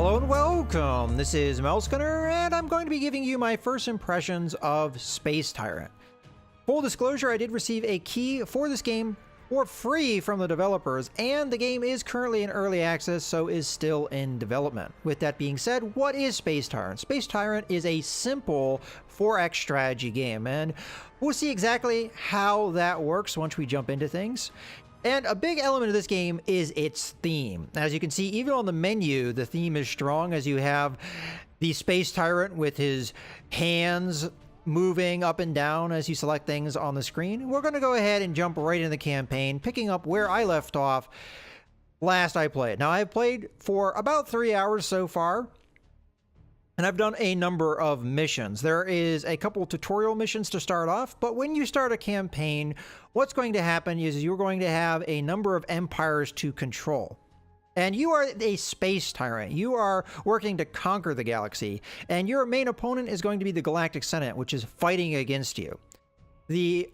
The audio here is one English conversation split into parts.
Hello and welcome! This is Melsgunner, and I'm going to be giving you my first impressions of Space Tyrant. Full disclosure, I did receive a key for this game for free from the developers, and the game is currently in early access, so is still in development. With that being said, what is Space Tyrant? Space Tyrant is a simple 4X strategy game, and we'll see exactly how that works once we jump into things. And a big element of this game is its theme. As you can see, even on the menu, the theme is strong, as you have the Space Tyrant with his hands moving up and down as you select things on the screen. We're going to go ahead and jump right into the campaign, picking up where I left off last I played. Now, I've played for about 3 hours so far, and I've done a number of missions. There is a couple tutorial missions to start off, but when you start a campaign, what's going to happen is you're going to have a number of empires to control. And you are a space tyrant. You are working to conquer the galaxy, and your main opponent is going to be the Galactic Senate, which is fighting against you. The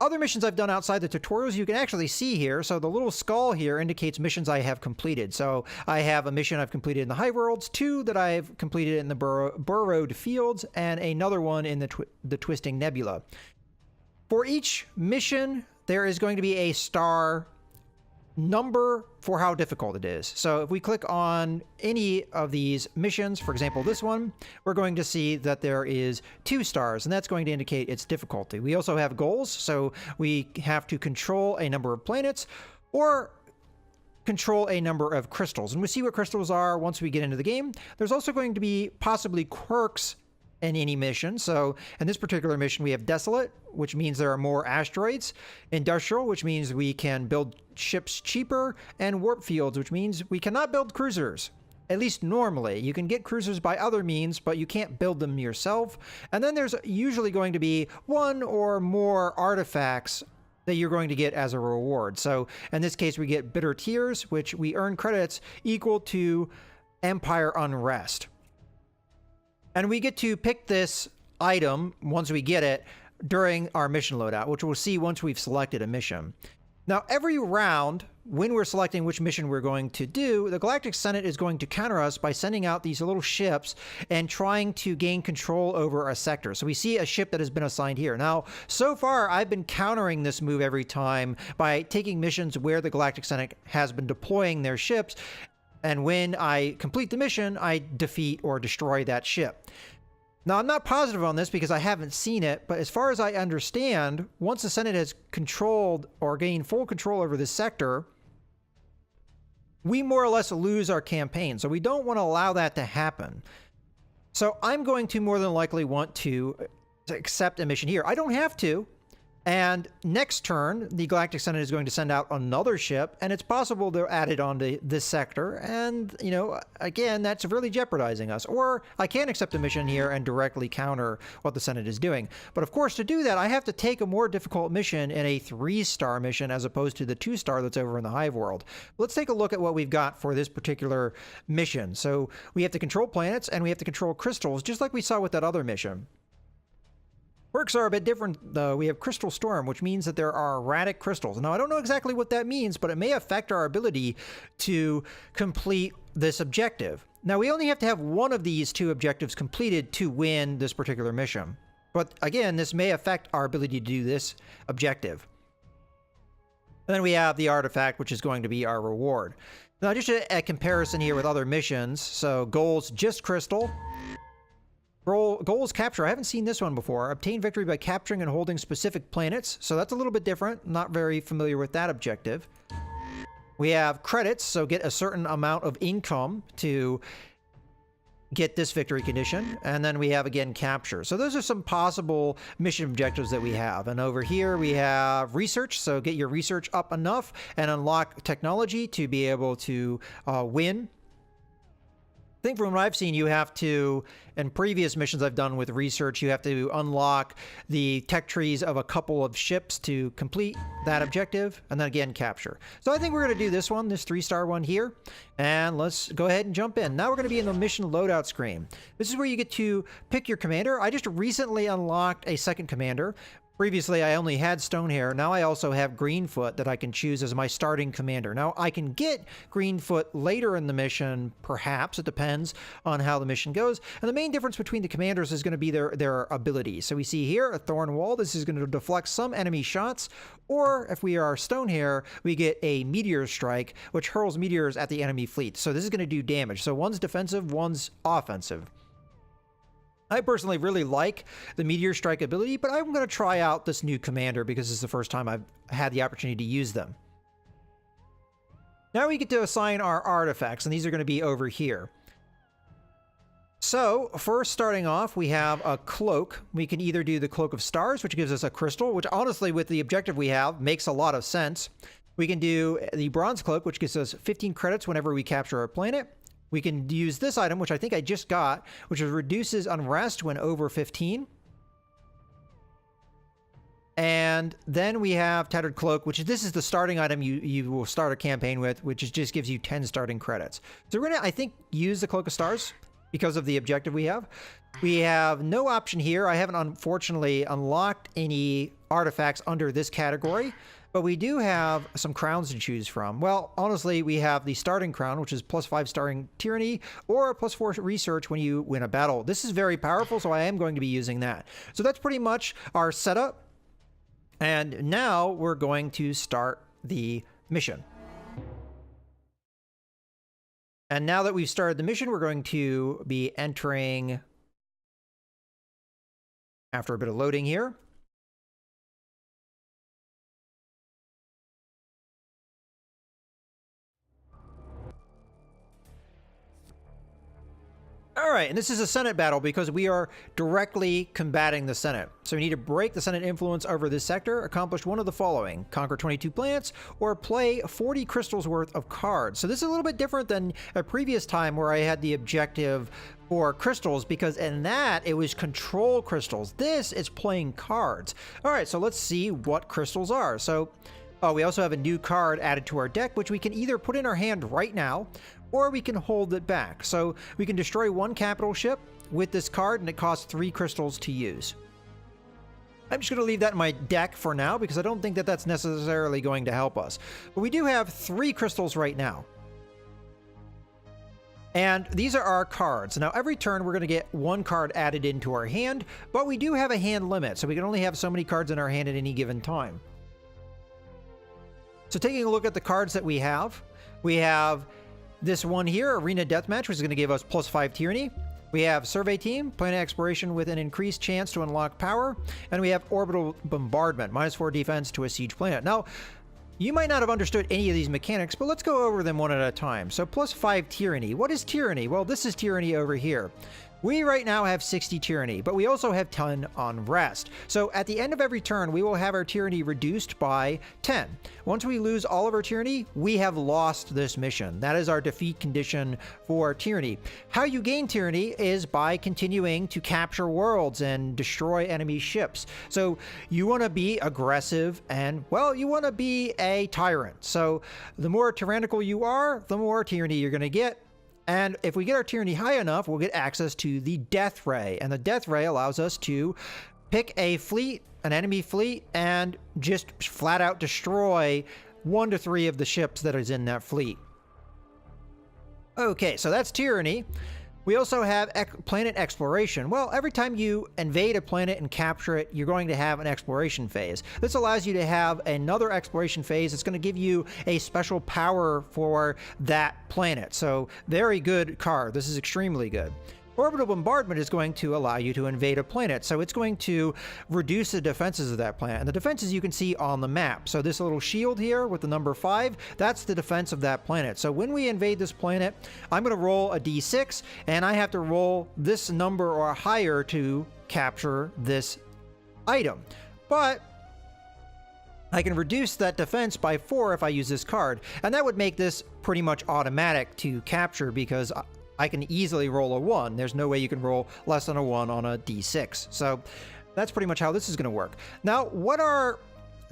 other missions I've done outside the tutorials, you can actually see here. So the little skull here indicates missions I have completed. So I have a mission I've completed in the High Worlds, 2 that I've completed in the Burrowed Fields, and another one in the Twisting Nebula. For each mission, there is going to be a star number for how difficult it is. So if we click on any of these missions, for example this one, we're going to see that there is 2 stars, and that's going to indicate its difficulty. We also have goals, so we have to control a number of planets or control a number of crystals, and we see what crystals are once we get into the game. There's also going to be possibly quirks in any mission. So in this particular mission, we have Desolate, which means there are more asteroids, Industrial, which means we can build ships cheaper, and Warp Fields, which means we cannot build cruisers. At least normally. You can get cruisers by other means, but you can't build them yourself. And then there's usually going to be 1 or more artifacts that you're going to get as a reward. So in this case, we get Bitter Tears, which we earn credits equal to Empire Unrest. And we get to pick this item once we get it during our mission loadout, which we'll see once we've selected a mission. Now, every round, when we're selecting which mission we're going to do, the Galactic Senate is going to counter us by sending out these little ships and trying to gain control over a sector. So we see a ship that has been assigned here. Now, so far, I've been countering this move every time by taking missions where the Galactic Senate has been deploying their ships. And when I complete the mission, I defeat or destroy that ship. Now, I'm not positive on this because I haven't seen it, but as far as I understand, once the Senate has controlled or gained full control over this sector, we more or less lose our campaign. So we don't want to allow that to happen. So I'm going to more than likely want to accept a mission here. I don't have to. And next turn, the Galactic Senate is going to send out another ship, and it's possible to add it onto this sector. And, you know, again, that's really jeopardizing us. Or I can accept a mission here and directly counter what the Senate is doing. But of course, to do that, I have to take a more difficult mission in a 3-star mission as opposed to the 2-star that's over in the Hive World. Let's take a look at what we've got for this particular mission. So we have to control planets, and we have to control crystals, just like we saw with that other mission. Quirks are a bit different, though. We have Crystal Storm, which means that there are erratic crystals. Now, I don't know exactly what that means, but it may affect our ability to complete this objective. Now, we only have to have one of these 2 objectives completed to win this particular mission. But again, this may affect our ability to do this objective. And then we have the artifact, which is going to be our reward. Now, just a comparison here with other missions. So, goals, just crystal. Goals capture. I haven't seen this one before. Obtain victory by capturing and holding specific planets. So that's a little bit different. Not very familiar with that objective. We have credits. So get a certain amount of income to get this victory condition. And then we have, again, capture. So those are some possible mission objectives that we have. And over here we have research. So get your research up enough and unlock technology to be able to win. I think from what I've seen, you have to, in previous missions I've done with research, you have to unlock the tech trees of a couple of ships to complete that objective, and then again, capture. So I think we're going to do this one, this 3-star one here, and let's go ahead and jump in. Now we're going to be in the mission loadout screen. This is where you get to pick your commander. I just recently unlocked a second commander. Previously, I only had Stonehair. Now I also have Greenfoot that I can choose as my starting commander. Now, I can get Greenfoot later in the mission, perhaps. It depends on how the mission goes. And the main difference between the commanders is going to be their abilities. So we see here a Thorn Wall. This is going to deflect some enemy shots. Or if we are Stonehair, we get a Meteor Strike, which hurls meteors at the enemy fleet. So this is going to do damage. So one's defensive, one's offensive. I personally really like the Meteor Strike ability, but I'm going to try out this new commander because it's the first time I've had the opportunity to use them. Now we get to assign our artifacts, and these are going to be over here. So, first starting off, we have a cloak. We can either do the Cloak of Stars, which gives us a crystal, which honestly, with the objective we have, makes a lot of sense. We can do the Bronze Cloak, which gives us 15 credits whenever we capture a planet. We can use this item, which I think I just got, which reduces unrest when over 15. And then we have Tattered Cloak, which this is the starting item you will start a campaign with, which just gives you 10 starting credits. So we're going to, I think, use the Cloak of Stars because of the objective we have. We have no option here. I haven't, unfortunately, unlocked any artifacts under this category. But we do have some crowns to choose from. Well, honestly, we have the starting crown, which is +5 starring tyranny, or +4 research when you win a battle. This is very powerful, so I am going to be using that. So that's pretty much our setup. And now we're going to start the mission. And now that we've started the mission, we're going to be entering, after a bit of loading here, all right, and this is a Senate battle because we are directly combating the Senate. So we need to break the Senate influence over this sector, accomplish one of the following: conquer 22 planets, or play 40 crystals worth of cards. So this is a little bit different than a previous time where I had the objective for crystals, because in that it was control crystals. This is playing cards. All right, so let's see what crystals are. So we also have a new card added to our deck, which we can either put in our hand right now, or we can hold it back. So we can destroy one capital ship with this card, and it costs 3 crystals to use. I'm just going to leave that in my deck for now because I don't think that that's necessarily going to help us. But we do have 3 crystals right now. And these are our cards. Now, every turn we're going to get 1 card added into our hand, but we do have a hand limit, so we can only have so many cards in our hand at any given time. So taking a look at the cards that we have this one here, Arena Deathmatch, which is going to give us +5 Tyranny. We have Survey Team, Planet Exploration with an increased chance to unlock power. And we have Orbital Bombardment, -4 defense to a siege planet. Now, you might not have understood any of these mechanics, but let's go over them one at a time. So +5 Tyranny. What is Tyranny? Well, this is Tyranny over here. We right now have 60 Tyranny, but we also have 10 Unrest. So at the end of every turn, we will have our Tyranny reduced by 10. Once we lose all of our Tyranny, we have lost this mission. That is our defeat condition for Tyranny. How you gain Tyranny is by continuing to capture worlds and destroy enemy ships. So you want to be aggressive and, well, you want to be a tyrant. So the more tyrannical you are, the more Tyranny you're going to get. And if we get our Tyranny high enough, we'll get access to the Death Ray. And the Death Ray allows us to pick a fleet, an enemy fleet, and just flat out destroy 1 to 3 of the ships that is in that fleet. Okay, so that's Tyranny. We also have planet exploration. Well, every time you invade a planet and capture it, you're going to have an exploration phase. This allows you to have another exploration phase. It's going to give you a special power for that planet. So very good card. This is extremely good. Orbital Bombardment is going to allow you to invade a planet. So it's going to reduce the defenses of that planet. And the defenses you can see on the map. So this little shield here with the number 5, that's the defense of that planet. So when we invade this planet, I'm going to roll a d6, and I have to roll this number or higher to capture this item. But I can reduce that defense by 4 if I use this card. And that would make this pretty much automatic to capture because I can easily roll a 1. There's no way you can roll less than a 1 on a d6. So that's pretty much how this is going to work. Now, what are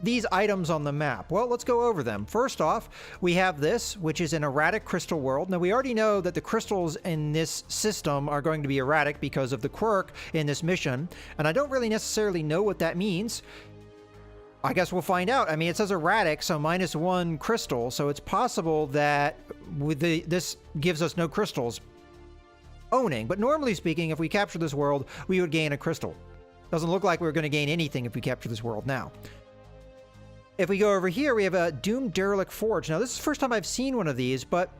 these items on the map? Well, let's go over them. First off, we have this, which is an erratic crystal world. Now, we already know that the crystals in this system are going to be erratic because of the quirk in this mission, and I don't really necessarily know what that means. I guess we'll find out. I mean, it says erratic, so -1 crystal, so it's possible that with this gives us no crystals owning. But normally speaking, if we capture this world, we would gain a crystal. Doesn't look like we're going to gain anything if we capture this world now. If we go over here, we have a Doomed Derelict Forge. Now, this is the first time I've seen one of these, but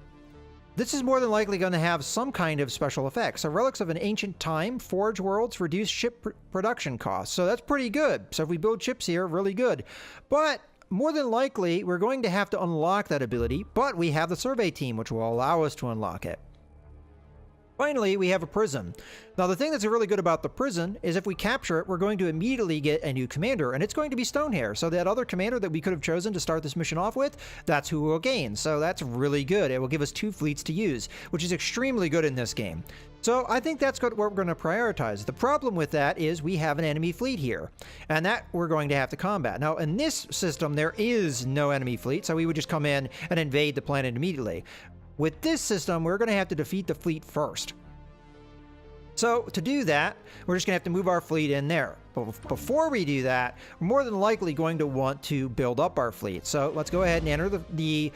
this is more than likely going to have some kind of special effects. So relics of an ancient time, forge worlds, reduce ship production costs. So that's pretty good. So if we build ships here, really good. But more than likely, we're going to have to unlock that ability, but we have the survey team, which will allow us to unlock it. Finally, we have a prison. Now, the thing that's really good about the prison is if we capture it, we're going to immediately get a new commander, and it's going to be Stonehair. So that other commander that we could have chosen to start this mission off with, that's who we'll gain. So that's really good. It will give us 2 fleets to use, which is extremely good in this game. So I think that's what we're going to prioritize. The problem with that is we have an enemy fleet here, and that we're going to have to combat. Now, in this system, there is no enemy fleet, so we would just come in and invade the planet immediately. With this system, we're going to have to defeat the fleet first. So to do that, we're just going to have to move our fleet in there. But before we do that, we're more than likely going to want to build up our fleet. So let's go ahead and enter the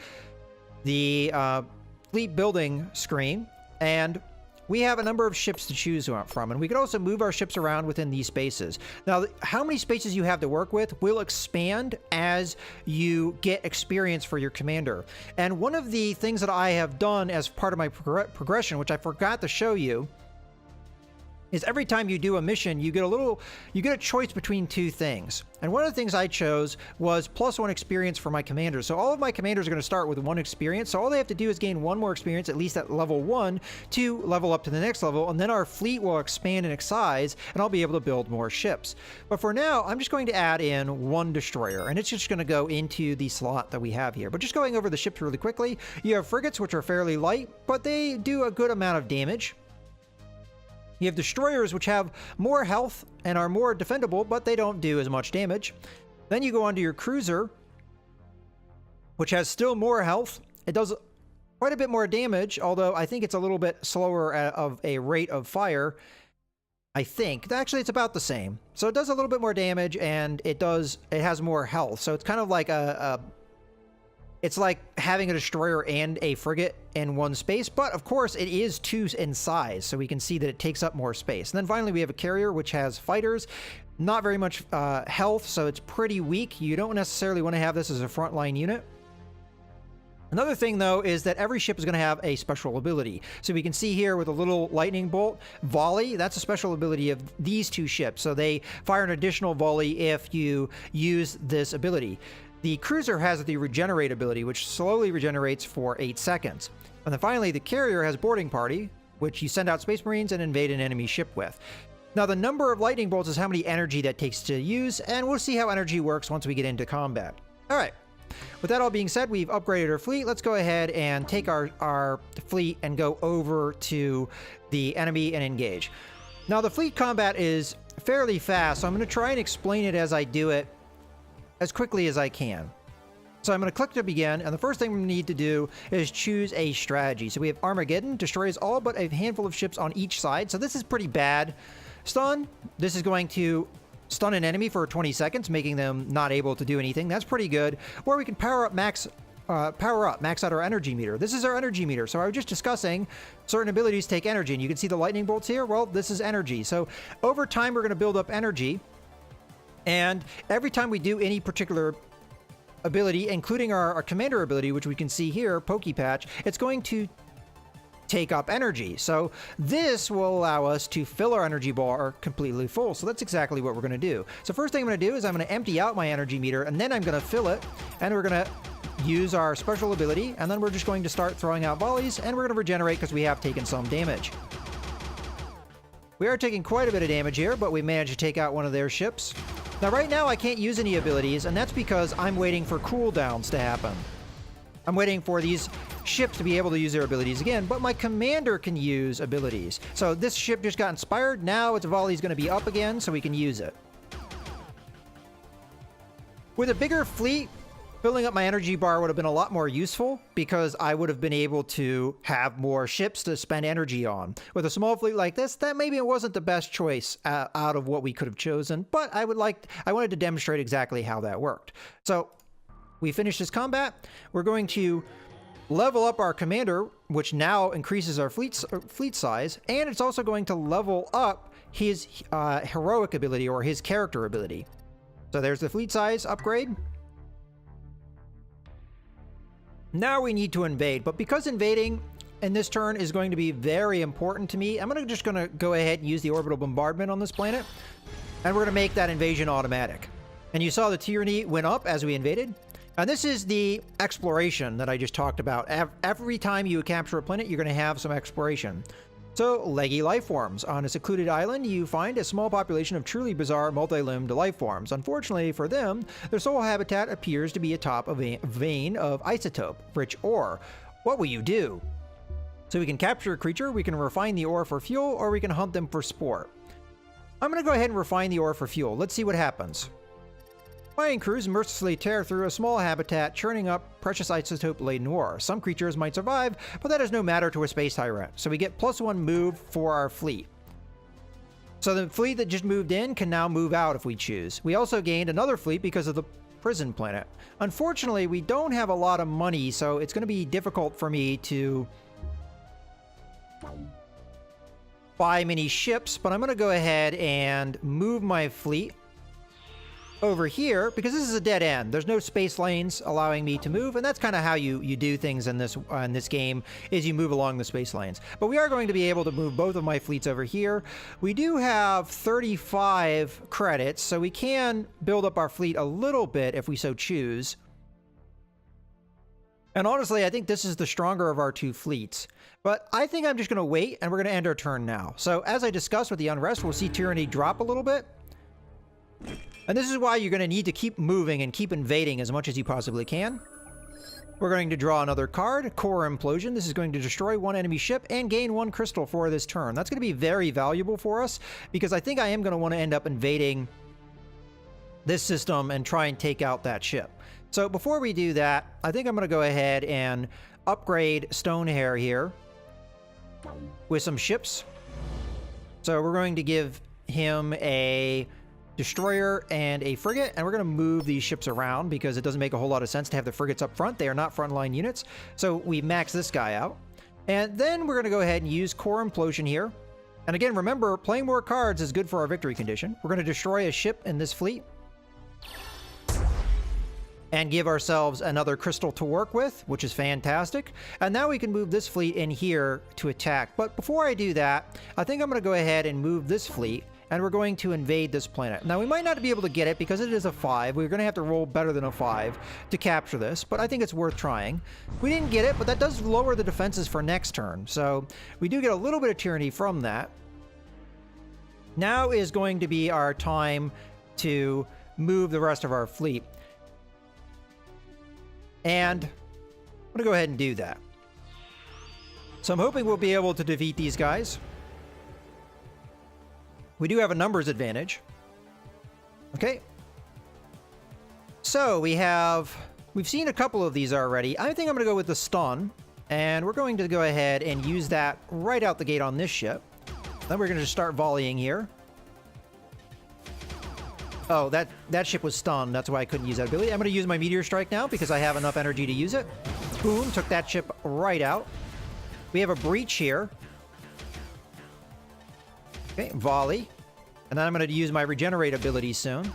fleet building screen. And we have a number of ships to choose from, and we can also move our ships around within these spaces. Now, how many spaces you have to work with will expand as you get experience for your commander. And one of the things that I have done as part of my progression, which I forgot to show you, is every time you do a mission, you get a choice between 2 things. And one of the things I chose was +1 experience for my commanders. So all of my commanders are going to start with 1 experience. So all they have to do is gain 1 more experience, at least at level 1, to level up to the next level. And then our fleet will expand in size, and I'll be able to build more ships. But for now, I'm just going to add in 1 destroyer, and it's just going to go into the slot that we have here. But just going over the ships really quickly, you have frigates, which are fairly light, but they do a good amount of damage. You have destroyers, which have more health and are more defendable, but they don't do as much damage. Then you go on to your cruiser, which has still more health. It does quite a bit more damage, although I think it's a little bit slower of a rate of fire. I think. Actually, it's about the same. So it does a little bit more damage, and it has more health. So it's kind of like it's like having a destroyer and a frigate in one space, but of course it is 2 in size, so we can see that it takes up more space. And then finally we have a carrier, which has fighters, not very much health, so it's pretty weak. You don't necessarily want to have this as a frontline unit. Another thing, though, is that every ship is going to have a special ability. So we can see here with a little lightning bolt, volley, that's a special ability of these 2 ships. So they fire an additional volley if you use this ability. The cruiser has the regenerate ability, which slowly regenerates for 8 seconds. And then finally, the carrier has boarding party, which you send out space marines and invade an enemy ship with. Now, the number of lightning bolts is how many energy that takes to use, and we'll see how energy works once we get into combat. All right. With that all being said, we've upgraded our fleet. Let's go ahead and take our fleet and go over to the enemy and engage. Now, the fleet combat is fairly fast, so I'm going to try and explain it as I do it as quickly as I can. So I'm going to click to begin, and the first thing we need to do is choose a strategy. So we have Armageddon, destroys all but a handful of ships on each side. So this is pretty bad. Stun, this is going to stun an enemy for 20 seconds, making them not able to do anything. That's pretty good. Or we can max out our energy meter. This is our energy meter. So I was just discussing certain abilities take energy, and you can see the lightning bolts here. Well, this is energy. So over time, we're going to build up energy. And every time we do any particular ability, including our commander ability, which we can see here, Pokepatch, it's going to take up energy. So this will allow us to fill our energy bar completely full. So that's exactly what we're going to do. So first thing I'm going to do is I'm going to empty out my energy meter, and then I'm going to fill it, and we're going to use our special ability, and then we're just going to start throwing out volleys, and we're going to regenerate because we have taken some damage. We are taking quite a bit of damage here, but we managed to take out one of their ships. Now, right now, I can't use any abilities, and that's because I'm waiting for cooldowns to happen. I'm waiting for these ships to be able to use their abilities again, but my commander can use abilities. So this ship just got inspired. Now its volley is going to be up again, so we can use it. With a bigger fleet, Filling up my energy bar would have been a lot more useful because I would have been able to have more ships to spend energy on. With a small fleet like this, that maybe it wasn't the best choice out of what we could have chosen, but I wanted to demonstrate exactly how that worked. So we finished this combat. We're going to level up our commander, which now increases our fleet size, and it's also going to level up his heroic ability or his character ability. So there's the fleet size upgrade. Now we need to invade, but because invading in this turn is going to be very important to me, I'm just going to go ahead and use the orbital bombardment on this planet, and we're going to make that invasion automatic. And you saw the tyranny went up as we invaded. And this is the exploration that I just talked about. Every time you capture a planet, you're going to have some exploration. So, leggy life forms. On a secluded island, you find a small population of truly bizarre multi-limbed life forms. Unfortunately for them, their sole habitat appears to be atop of a vein of isotope-rich ore. What will you do? So we can capture a creature, we can refine the ore for fuel, or we can hunt them for sport. I'm going to go ahead and refine the ore for fuel. Let's see what happens. Mining crews mercilessly tear through a small habitat, churning up precious isotope-laden ore. Some creatures might survive, but that is no matter to a space tyrant, so we get +1 move for our fleet. So the fleet that just moved in can now move out if we choose. We also gained another fleet because of the prison planet. Unfortunately, we don't have a lot of money, so it's going to be difficult for me to buy many ships, but I'm going to go ahead and move my fleet over here because this is a dead end. There's no space lanes allowing me to move, and that's kind of how you do things in this game, is you move along the space lanes. But we are going to be able to move both of my fleets over here. We do have 35 credits, so we can build up our fleet a little bit if we so choose. And honestly, I think this is the stronger of our two fleets. But I think I'm just going to wait, and we're going to end our turn now. So as I discussed with the unrest, we'll see tyranny drop a little bit. And this is why you're going to need to keep moving and keep invading as much as you possibly can. We're going to draw another card, Core Implosion. This is going to destroy one enemy ship and gain 1 crystal for this turn. That's going to be very valuable for us because I think I am going to want to end up invading this system and try and take out that ship. So before we do that, I think I'm going to go ahead and upgrade Stonehair here with some ships. So we're going to give him a destroyer and a frigate, and we're going to move these ships around because it doesn't make a whole lot of sense to have the frigates up front. They are not frontline units. So we max this guy out. And then we're going to go ahead and use Core Implosion here. And again, remember, playing more cards is good for our victory condition. We're going to destroy a ship in this fleet and give ourselves another crystal to work with, which is fantastic. And now we can move this fleet in here to attack. But before I do that, I think I'm going to go ahead and move this fleet, and we're going to invade this planet. Now, we might not be able to get it because it is a 5. We're going to have to roll better than a 5 to capture this, but I think it's worth trying. We didn't get it, but that does lower the defenses for next turn, so we do get a little bit of tyranny from that. Now is going to be our time to move the rest of our fleet. And I'm going to go ahead and do that. So I'm hoping we'll be able to defeat these guys. We do have a numbers advantage. Okay. So we've seen a couple of these already. I think I'm going to go with the stun, and we're going to go ahead and use that right out the gate on this ship. Then we're going to just start volleying here. Oh, that ship was stunned. That's why I couldn't use that ability. I'm going to use my Meteor Strike now because I have enough energy to use it. Boom, took that ship right out. We have a breach here. Okay, volley. And then I'm going to use my regenerate ability soon.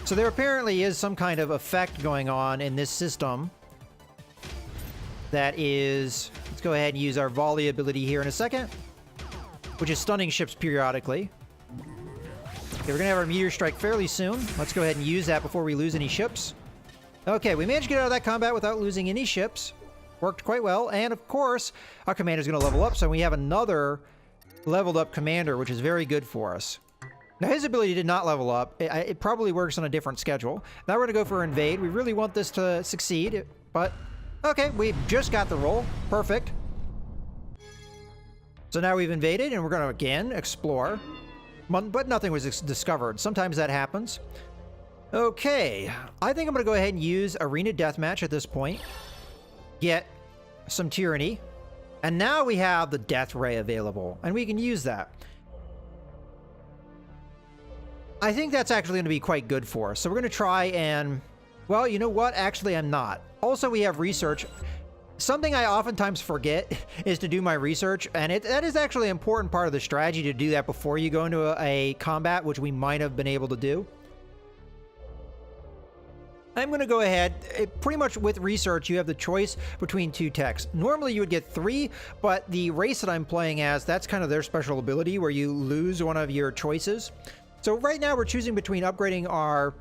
So there apparently is some kind of effect going on in this system that is... Let's go ahead and use our volley ability here in a second, which is stunning ships periodically. Okay, we're going to have our Meteor Strike fairly soon. Let's go ahead and use that before we lose any ships. Okay, we managed to get out of that combat without losing any ships. Worked quite well. And of course, our commander's going to level up, so we have another leveled up commander, which is very good for us. Now, his ability did not level up. It probably works on a different schedule. Now we're going to go for invade. We really want this to succeed, but okay, we just got the roll. Perfect. So now we've invaded, and we're going to again explore, but nothing was discovered. Sometimes that happens. Okay, I think I'm going to go ahead and use Arena Deathmatch at this point. Get some Tyranny. And now we have the Death Ray available, and we can use that. I think that's actually going to be quite good for us. So we're going to try and... Well, you know what? Actually, I'm not. Also, we have research. Something I oftentimes forget is to do my research, and that is actually an important part of the strategy to do that before you go into a combat, which we might have been able to do. I'm going to go ahead. Pretty much with research, you have the choice between 2 techs. Normally, you would get 3, but the race that I'm playing as, that's kind of their special ability where you lose one of your choices. So right now, we're choosing between upgrading our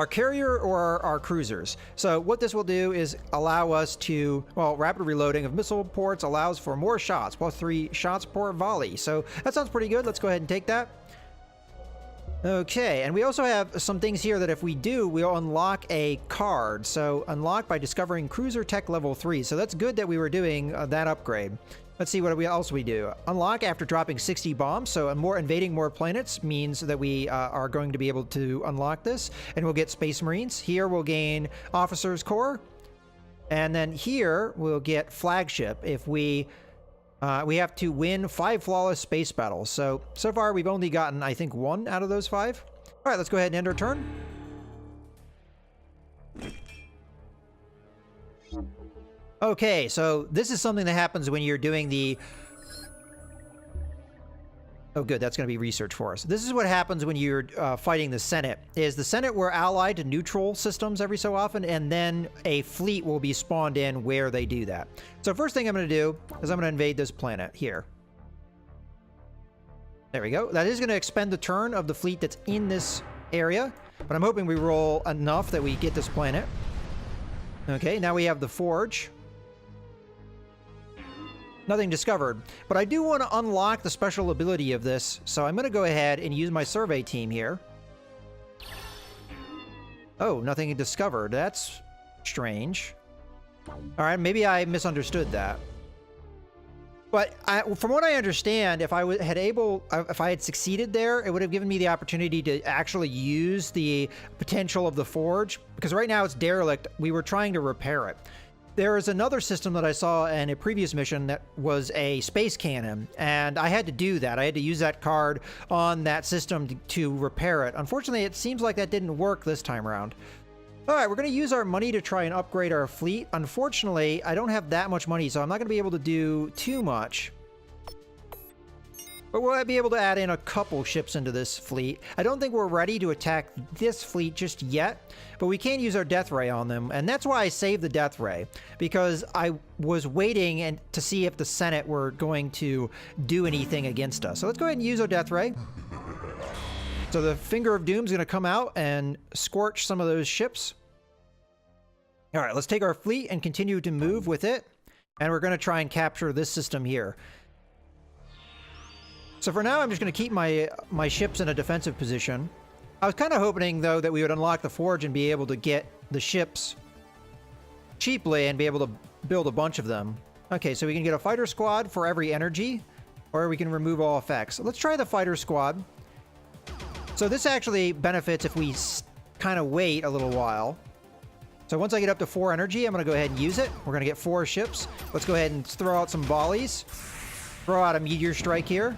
carrier or our cruisers. So what this will do is allow us to, well, rapid reloading of missile ports allows for more shots, plus 3 shots per volley. So that sounds pretty good. Let's go ahead and take that. Okay, and we also have some things here that if we do, we'll unlock a card. So unlock by discovering cruiser tech level 3. So that's good that we were doing that upgrade. Let's see what else we do. Unlock after dropping 60 bombs. So invading more planets means that we are going to be able to unlock this. And we'll get Space Marines. Here we'll gain Officers Corps. And then here we'll get Flagship if we have to win 5 flawless space battles. So far we've only gotten, I think, 1 out of those 5. All right, let's go ahead and end our turn. Okay, so this is something that happens when you're doing the... Oh, good, that's going to be research for us. This is what happens when you're fighting the Senate. Is the Senate were allied to neutral systems every so often, and then a fleet will be spawned in where they do that. So first thing I'm going to do is I'm going to invade this planet here. There we go. That is going to expend the turn of the fleet that's in this area, but I'm hoping we roll enough that we get this planet. Okay, now we have the Forge. Nothing discovered, but I do want to unlock the special ability of this, so I'm going to go ahead and use my survey team here. Oh, nothing discovered. That's strange. All right, maybe I misunderstood that. But from what I understand, if I had succeeded there, it would have given me the opportunity to actually use the potential of the Forge, because right now it's derelict. We were trying to repair it. There is another system that I saw in a previous mission that was a space cannon, and I had to do that. I had to use that card on that system to repair it. Unfortunately, it seems like that didn't work this time around. All right, we're going to use our money to try and upgrade our fleet. Unfortunately, I don't have that much money, so I'm not going to be able to do too much. But we'll be able to add in a couple ships into this fleet. I don't think we're ready to attack this fleet just yet, but we can use our Death Ray on them, and that's why I saved the Death Ray, because I was waiting to see if the Senate were going to do anything against us. So let's go ahead and use our Death Ray. So the Finger of Doom is going to come out and scorch some of those ships. All right, let's take our fleet and continue to move with it, and we're going to try and capture this system here. So for now, I'm just going to keep my ships in a defensive position. I was kind of hoping, though, that we would unlock the Forge and be able to get the ships cheaply and be able to build a bunch of them. Okay, so we can get a fighter squad for every energy, or we can remove all effects. Let's try the fighter squad. So this actually benefits if we kind of wait a little while. So once I get up to 4 energy, I'm going to go ahead and use it. We're going to get 4 ships. Let's go ahead and throw out some volleys. Throw out a meteor strike here.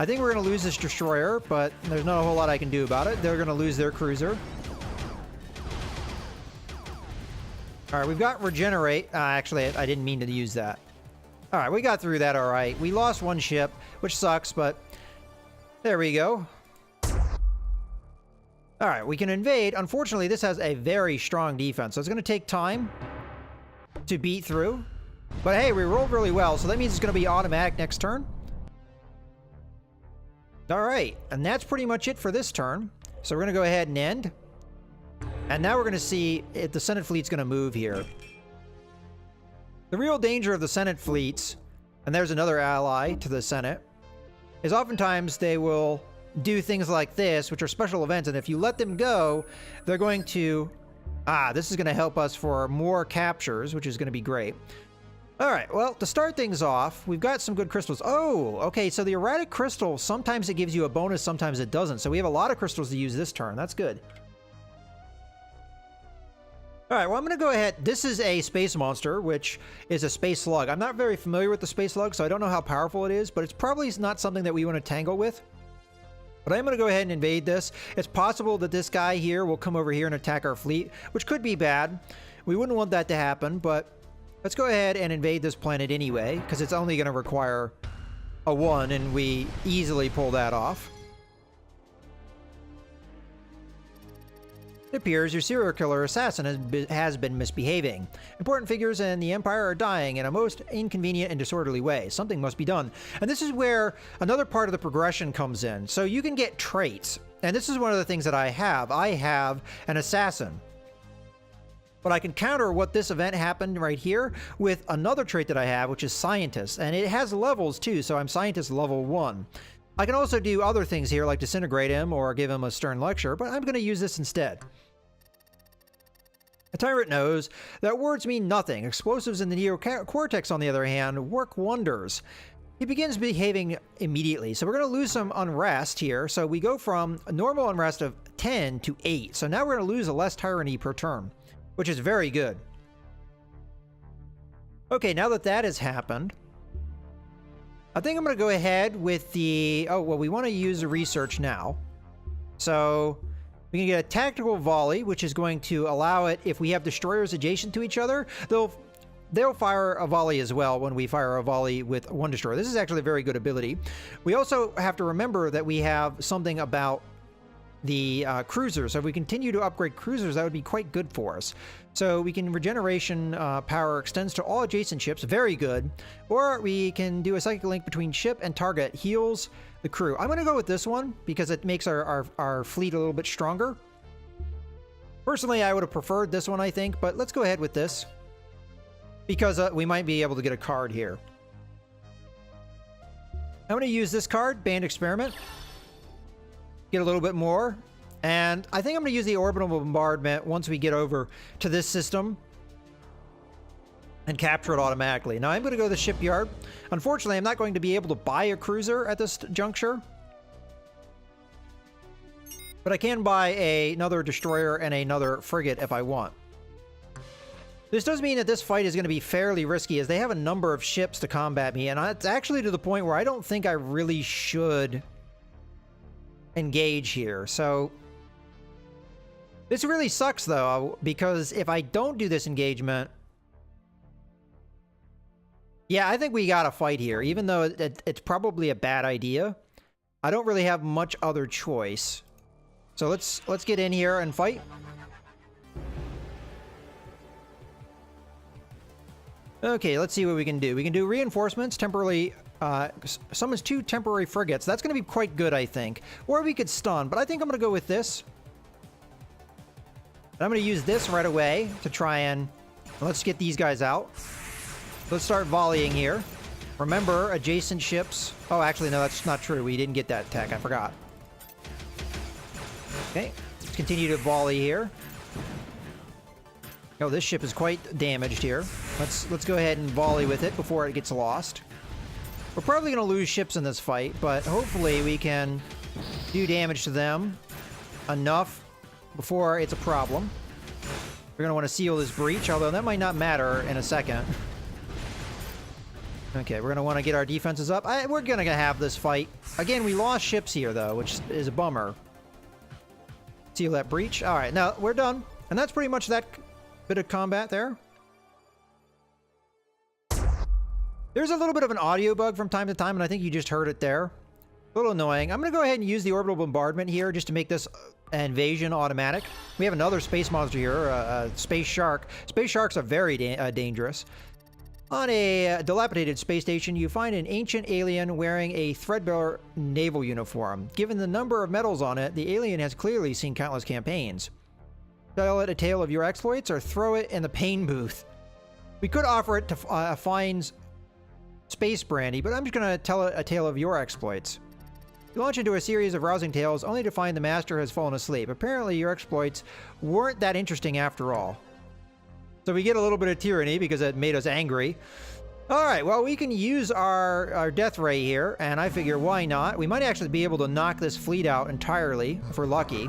I think we're going to lose this destroyer, but there's not a whole lot I can do about it. They're going to lose their cruiser. All right, we've got regenerate. Actually, I didn't mean to use that. All right, we got through that all right. We lost 1 ship, which sucks, but there we go. All right, we can invade. Unfortunately, this has a very strong defense, so it's going to take time to beat through. But hey, we rolled really well, so that means it's going to be automatic next turn. All right, and that's pretty much it for this turn. So we're going to go ahead and end. And now we're going to see if the Senate fleet's going to move here. The real danger of the Senate fleets, and there's another ally to the Senate, is oftentimes they will do things like this, which are special events, and if you let them go, they're going to... this is going to help us for more captures, which is going to be great. All right, well, to start things off, we've got some good crystals. Oh, okay, so the erratic crystal, sometimes it gives you a bonus, sometimes it doesn't. So we have a lot of crystals to use this turn. That's good. All right, well, I'm going to go ahead. This is a space monster, which is a space slug. I'm not very familiar with the space slug, so I don't know how powerful it is, but it's probably not something that we want to tangle with. But I'm going to go ahead and invade this. It's possible that this guy here will come over here and attack our fleet, which could be bad. We wouldn't want that to happen, but let's go ahead and invade this planet anyway, because it's only going to require a 1, and we easily pull that off. It appears your serial killer assassin has been misbehaving. Important figures in the Empire are dying in a most inconvenient and disorderly way. Something must be done. And this is where another part of the progression comes in. So you can get traits. And this is one of the things that I have. I have an assassin. But I can counter what this event happened right here with another trait that I have, which is scientist. And it has levels too, so I'm scientist level 1. I can also do other things here, like disintegrate him or give him a stern lecture, but I'm going to use this instead. A Tyrant knows that words mean nothing. Explosives in the neocortex, on the other hand, work wonders. He begins behaving immediately, so we're going to lose some unrest here. So we go from a normal unrest of 10 to 8. So now we're going to lose a less tyranny per turn, which is very good. Okay, now that that has happened, I think I'm going to go ahead with the... Oh, well, we want to use the research now. So we can get a tactical volley, which is going to allow it, if we have destroyers adjacent to each other, they'll fire a volley as well when we fire a volley with one destroyer. This is actually a very good ability. We also have to remember that we have something about the cruisers. So if we continue to upgrade cruisers, that would be quite good for us. So we can regeneration power extends to all adjacent ships, very good. Or we can do a psychic link between ship and target, heals the crew. I'm going to go with this one because it makes our fleet a little bit stronger. Personally, I would have preferred this one, I think, but let's go ahead with this because we might be able to get a card here. I'm going to use this card, Banned Experiment. Get a little bit more. And I think I'm going to use the orbital bombardment once we get over to this system and capture it automatically. Now I'm going to go to the shipyard. Unfortunately, I'm not going to be able to buy a cruiser at this juncture. But I can buy another destroyer and another frigate if I want. This does mean that this fight is going to be fairly risky as they have a number of ships to combat me. And it's actually to the point where I don't think I really should engage here. So this really sucks though, because if I don't do this engagement, yeah, I think we gotta fight here, even though it's probably a bad idea. I don't really have much other choice. So let's get in here and fight. Okay, let's see what we can do. We can do reinforcements, temporarily summons 2 temporary frigates. That's going to be quite good, I think. Or we could stun, but I think I'm going to go with this. And I'm going to use this right away to try and... Let's get these guys out. Let's start volleying here. Remember, adjacent ships... Oh, actually, no, that's not true. We didn't get that tech. I forgot. Okay, let's continue to volley here. Oh, this ship is quite damaged here. Let's go ahead and volley with it before it gets lost. We're probably going to lose ships in this fight, but hopefully we can do damage to them enough before it's a problem. We're going to want to seal this breach, although that might not matter in a second. Okay, we're going to want to get our defenses up. We're going to have this fight. Again, we lost ships here, though, which is a bummer. Seal that breach. All right, now we're done. And that's pretty much that bit of combat there. There's a little bit of an audio bug from time to time, and I think you just heard it there. A little annoying. I'm going to go ahead and use the orbital bombardment here just to make this invasion automatic. We have another space monster here, a space shark. Space sharks are very dangerous. On a dilapidated space station, you find an ancient alien wearing a threadbare naval uniform. Given the number of medals on it, the alien has clearly seen countless campaigns. Tell it a tale of your exploits or throw it in the pain booth. We could offer it to Fine's Space Brandy, but I'm just going to tell it a tale of your exploits. You launch into a series of rousing tales only to find the master has fallen asleep. Apparently your exploits weren't that interesting after all. So we get a little bit of tyranny because it made us angry. All right, well, we can use our death ray here, and I figure why not? We might actually be able to knock this fleet out entirely if we're lucky.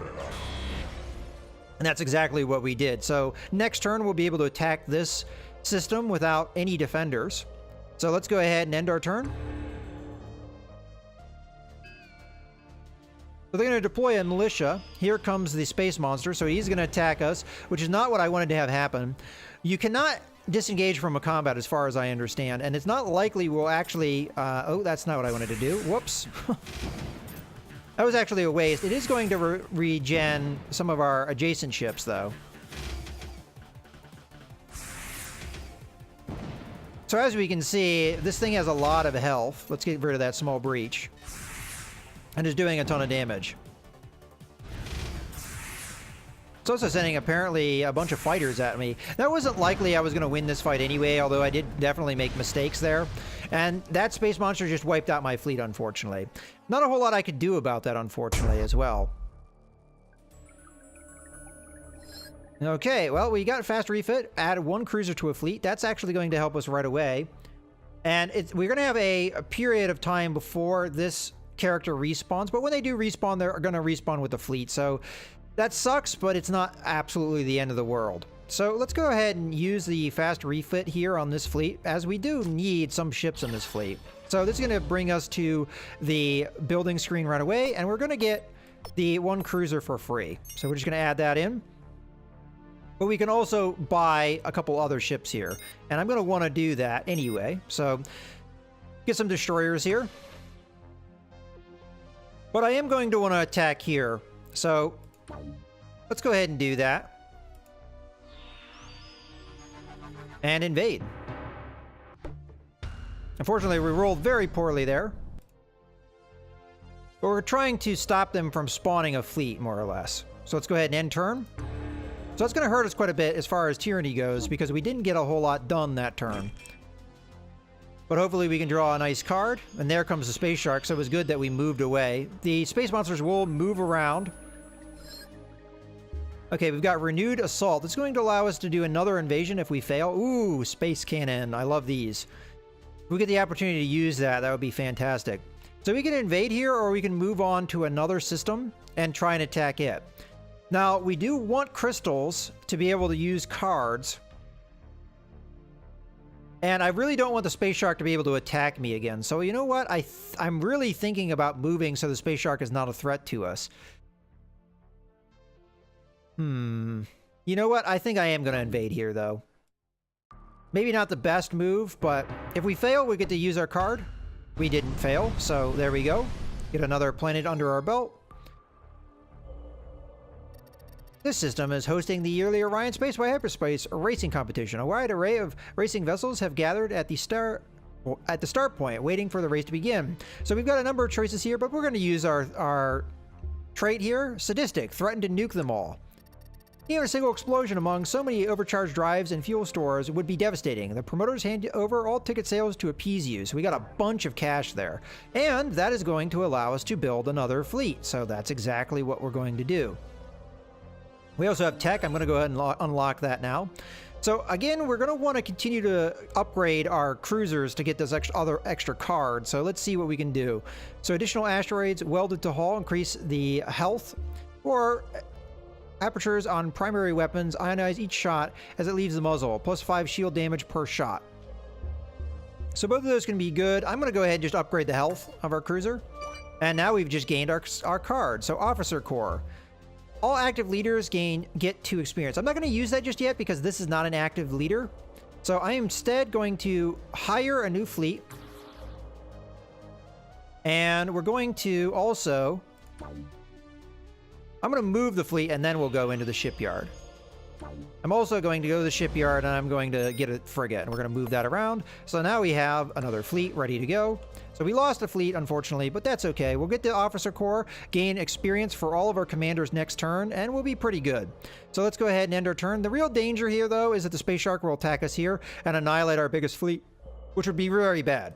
And that's exactly what we did. So next turn, we'll be able to attack this system without any defenders. So let's go ahead and end our turn. So they're going to deploy a militia. Here comes the space monster, so he's going to attack us, which is not what I wanted to have happen. You cannot disengage from a combat as far as I understand, and it's not likely we'll actually... oh, that's not what I wanted to do. Whoops. That was actually a waste. It is going to regen some of our adjacent ships, though. So as we can see, this thing has a lot of health. Let's get rid of that small breach. And is doing a ton of damage. It's also sending apparently a bunch of fighters at me. That wasn't likely I was going to win this fight anyway, although I did definitely make mistakes there. And that space monster just wiped out my fleet, unfortunately. Not a whole lot I could do about that, unfortunately, as well. Okay, well, we got fast refit, added 1 cruiser to a fleet. That's actually going to help us right away. And we're going to have a period of time before this character respawns, but when they do respawn, they're going to respawn with the fleet. So that sucks, but it's not absolutely the end of the world. So let's go ahead and use the fast refit here on this fleet, as we do need some ships in this fleet. So this is going to bring us to the building screen right away, and we're going to get the 1 cruiser for free. So we're just going to add that in. But we can also buy a couple other ships here, and I'm going to want to do that anyway. So get some destroyers here. But I am going to want to attack here, so let's go ahead and do that. And invade. Unfortunately, we rolled very poorly there. But we're trying to stop them from spawning a fleet, more or less. So let's go ahead and end turn. So that's going to hurt us quite a bit as far as tyranny goes, because we didn't get a whole lot done that turn. But hopefully we can draw a nice card. And there comes the space shark, so it was good that we moved away. The space monsters will move around. Okay, we've got renewed assault. It's going to allow us to do another invasion if we fail. Ooh, space cannon. I love these. If we get the opportunity to use that, that would be fantastic. So we can invade here, or we can move on to another system and try and attack it. Now, we do want crystals to be able to use cards. And I really don't want the space shark to be able to attack me again. So you know what? I'm really thinking about moving so the space shark is not a threat to us. You know what? I think I am going to invade here, though. Maybe not the best move, but if we fail, we get to use our card. We didn't fail, so there we go. Get another planet under our belt. This system is hosting the yearly Orion Spaceway Hyperspace racing competition. A wide array of racing vessels have gathered at the start point, waiting for the race to begin. So we've got a number of choices here, but we're going to use our trait here, Sadistic, threaten to nuke them all. Even a single explosion among so many overcharged drives and fuel stores would be devastating. The promoters hand over all ticket sales to appease you, so we got a bunch of cash there. And that is going to allow us to build another fleet, so that's exactly what we're going to do. We also have tech. I'm going to go ahead and unlock that now. So again, we're going to want to continue to upgrade our cruisers to get those extra cards. So let's see what we can do. So additional asteroids welded to hull increase the health, or apertures on primary weapons ionize each shot as it leaves the muzzle, +5 shield damage per shot. So both of those can be good. I'm going to go ahead and just upgrade the health of our cruiser. And now we've just gained our card. So Officer Corps. All active leaders get 2 experience. I'm not going to use that just yet because this is not an active leader. So I am instead going to hire a new fleet. And we're going to also... I'm going to move the fleet and then we'll go into the shipyard. I'm also going to go to the shipyard and I'm going to get a frigate. And we're going to move that around. So now we have another fleet ready to go. So we lost a fleet, unfortunately, but that's okay. We'll get the Officer Corps, gain experience for all of our commanders next turn, and we'll be pretty good. So let's go ahead and end our turn. The real danger here, though, is that the Space Shark will attack us here and annihilate our biggest fleet, which would be very bad.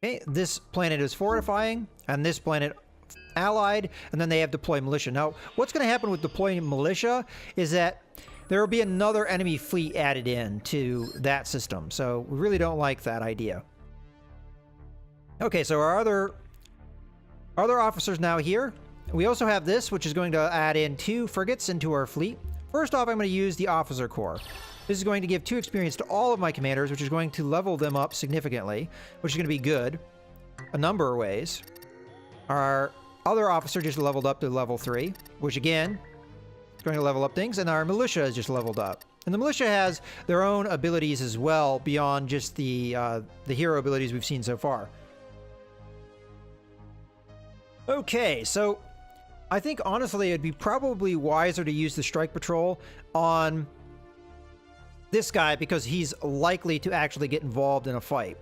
Okay, this planet is fortifying, and this planet allied, and then they have deploy militia. Now, what's going to happen with deploying militia is that there will be another enemy fleet added in to that system. So we really don't like that idea. Okay, so our other officers now here. We also have this, which is going to add in 2 frigates into our fleet. First off, I'm going to use the officer corps. This is going to give 2 experience to all of my commanders, which is going to level them up significantly, which is going to be good a number of ways. Our other officer just leveled up to level 3, which again is going to level up things, and our militia is just leveled up. And the militia has their own abilities as well beyond just the hero abilities we've seen so far. Okay, so I think honestly it'd be probably wiser to use the strike patrol on this guy because he's likely to actually get involved in a fight.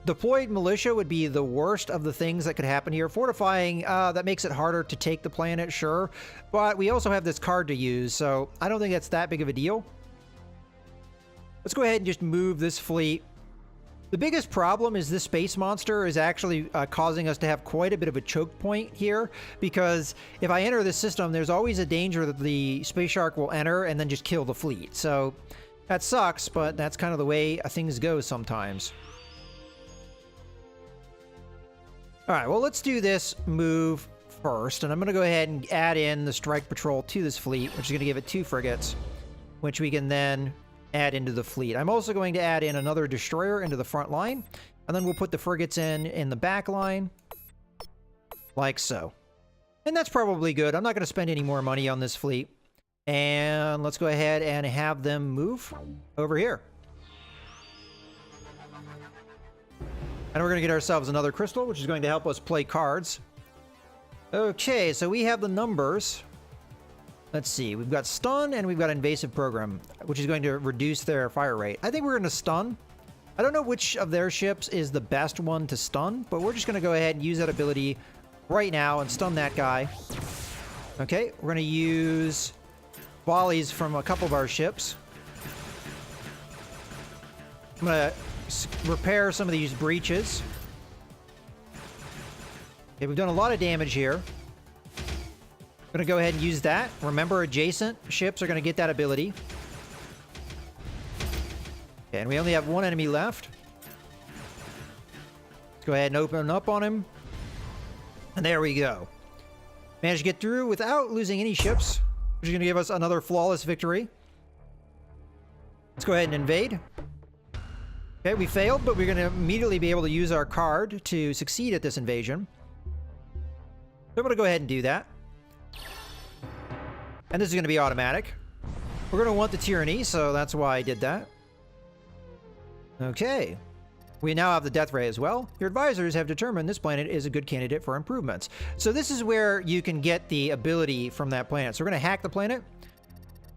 Deployed militia would be the worst of the things that could happen here. Fortifying, that makes it harder to take the planet, sure. But we also have this card to use, so I don't think that's that big of a deal. Let's go ahead and just move this fleet. The biggest problem is this space monster is actually causing us to have quite a bit of a choke point here, because if I enter this system, there's always a danger that the space shark will enter and then just kill the fleet. So that sucks, but that's kind of the way things go sometimes. All right, well, let's do this move first, and I'm going to go ahead and add in the strike patrol to this fleet, which is going to give it 2 frigates, which we can then add into the fleet. I'm also going to add in another destroyer into the front line, and then we'll put the frigates in the back line, like so. And that's probably good. I'm not going to spend any more money on this fleet. And let's go ahead and have them move over here. And we're going to get ourselves another crystal, which is going to help us play cards. Okay, so we have the numbers. Let's see. We've got stun and we've got invasive program, which is going to reduce their fire rate. I think we're going to stun. I don't know which of their ships is the best one to stun, but we're just going to go ahead and use that ability right now and stun that guy. Okay, we're going to use volleys from a couple of our ships. I'm going to repair some of these breaches. Okay, we've done a lot of damage here. I'm going to go ahead and use that. Remember, adjacent ships are going to get that ability. Okay, and we only have 1 enemy left. Let's go ahead and open up on him. And there we go. Managed to get through without losing any ships, which is going to give us another flawless victory. Let's go ahead and invade. Okay, we failed, but we're going to immediately be able to use our card to succeed at this invasion. So I'm going to go ahead and do that. And this is going to be automatic. We're going to want the tyranny, so that's why I did that. Okay. We now have the death ray as well. Your advisors have determined this planet is a good candidate for improvements. So this is where you can get the ability from that planet. So we're going to hack the planet.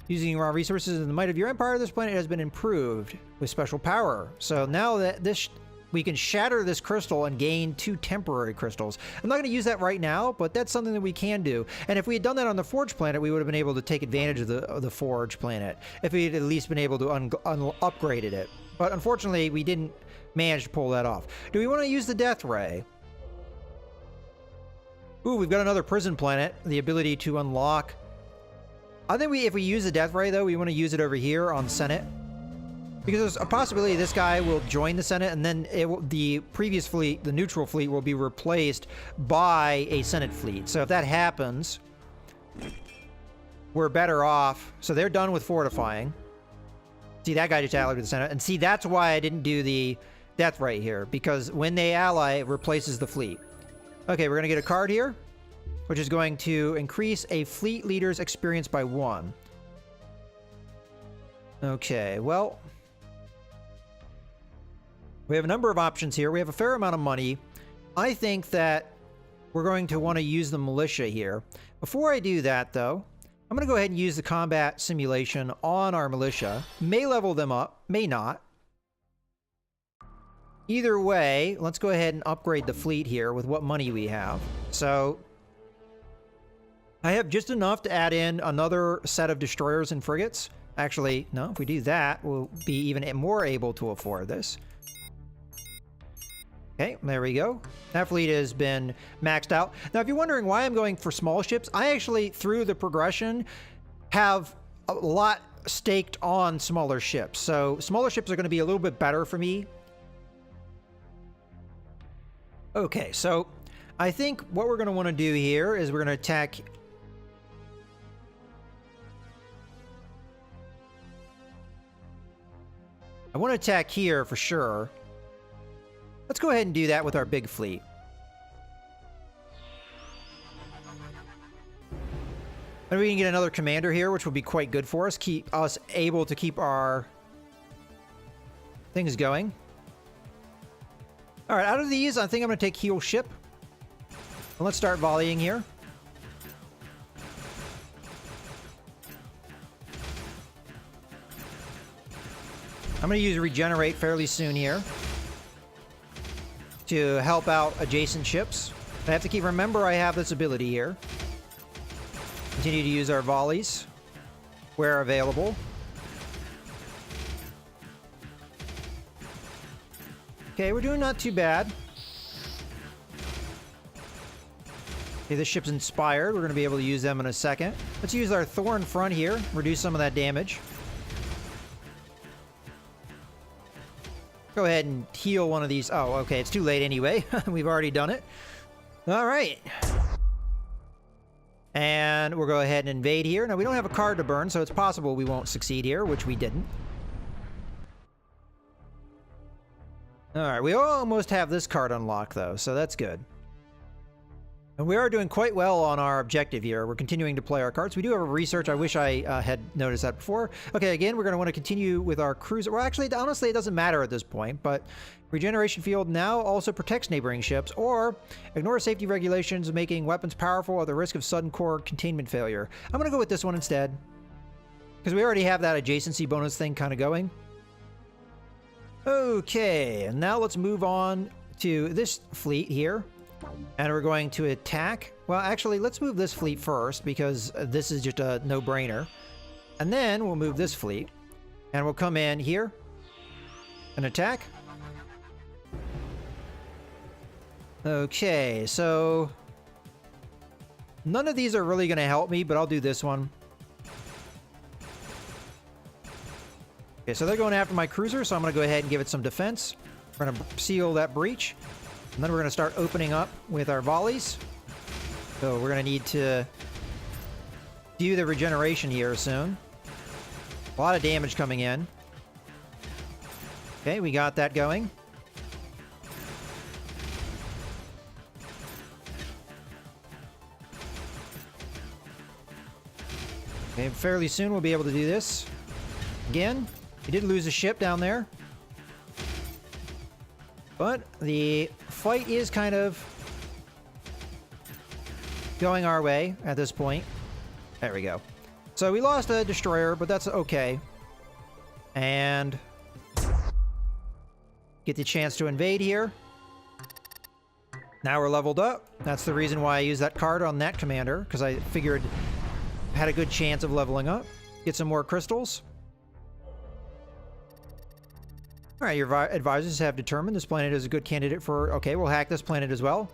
Using raw resources and the might of your empire, this planet has been improved with special power. So now that we can shatter this crystal and gain 2 temporary crystals. I'm not going to use that right now, but that's something that we can do. And if we had done that on the Forge planet, we would have been able to take advantage of the Forge planet. If we had at least been able to upgraded it. But unfortunately, we didn't manage to pull that off. Do we want to use the Death Ray? Ooh, we've got another prison planet. The ability to unlock. I think if we use the Death Ray, though, we want to use it over here on Senate. Because there's a possibility this guy will join the Senate, and then the previous fleet, the neutral fleet, will be replaced by a Senate fleet. So if that happens, we're better off. So they're done with fortifying. See, that guy just allied with the Senate. And see, that's why I didn't do the Death Ray here. Because when they ally, it replaces the fleet. Okay, we're going to get a card here, which is going to increase a fleet leader's experience by 1. Okay, well, we have a number of options here. We have a fair amount of money. I think that we're going to want to use the militia here. Before I do that, though, I'm going to go ahead and use the combat simulation on our militia. May level them up, may not. Either way, let's go ahead and upgrade the fleet here with what money we have. So I have just enough to add in another set of destroyers and frigates. Actually, no, if we do that, we'll be even more able to afford this. Okay, there we go. That fleet has been maxed out. Now, if you're wondering why I'm going for small ships, I actually, through the progression, have a lot staked on smaller ships. So smaller ships are going to be a little bit better for me. Okay, so I think what we're going to want to do here is we're going to attack... I want to attack here for sure. Let's go ahead and do that with our big fleet. And we can get another commander here, which will be quite good for us. Keep us able to keep our things going. All right, out of these, I think I'm going to take heal ship. And let's start volleying here. I'm going to use regenerate fairly soon here to help out adjacent ships. I have to keep remember I have this ability here. Continue to use our volleys where available. Okay, we're doing not too bad. Okay, this ship's inspired. We're going to be able to use them in a second. Let's use our Thorn front here. Reduce some of that damage. Go ahead and heal one of these. Oh, okay, it's too late anyway. We've already done it. All right. And we'll go ahead and invade here. Now, we don't have a card to burn, so it's possible we won't succeed here, which we didn't. All right, we almost have this card unlocked, though, so that's good. And we are doing quite well on our objective here. We're continuing to play our cards. We do have a research. I wish I had noticed that before. Okay, again, we're going to want to continue with our cruiser. Well, actually, honestly, it doesn't matter at this point, but regeneration field now also protects neighboring ships, or ignore safety regulations, making weapons powerful at the risk of sudden core containment failure. I'm going to go with this one instead, because we already have that adjacency bonus thing kind of going. Okay, and now let's move on to this fleet here. And we're going to attack. Well, actually, let's move this fleet first, because this is just a no-brainer. And then we'll move this fleet. And we'll come in here and attack. Okay, so none of these are really going to help me, but I'll do this one. Okay, so they're going after my cruiser, so I'm going to go ahead and give it some defense. We're going to seal that breach. And then we're going to start opening up with our volleys. So we're going to need to do the regeneration here soon. A lot of damage coming in. Okay, we got that going. Okay, fairly soon we'll be able to do this. Again, we did lose a ship down there. But the fight is kind of going our way at this point. There we go. So we lost a destroyer, but that's okay. And get the chance to invade here. Now we're leveled up. That's the reason why I used that card on that commander, because I figured I had a good chance of leveling up. Get some more crystals. All right, your advisors have determined this planet is a good candidate for... Okay, we'll hack this planet as well.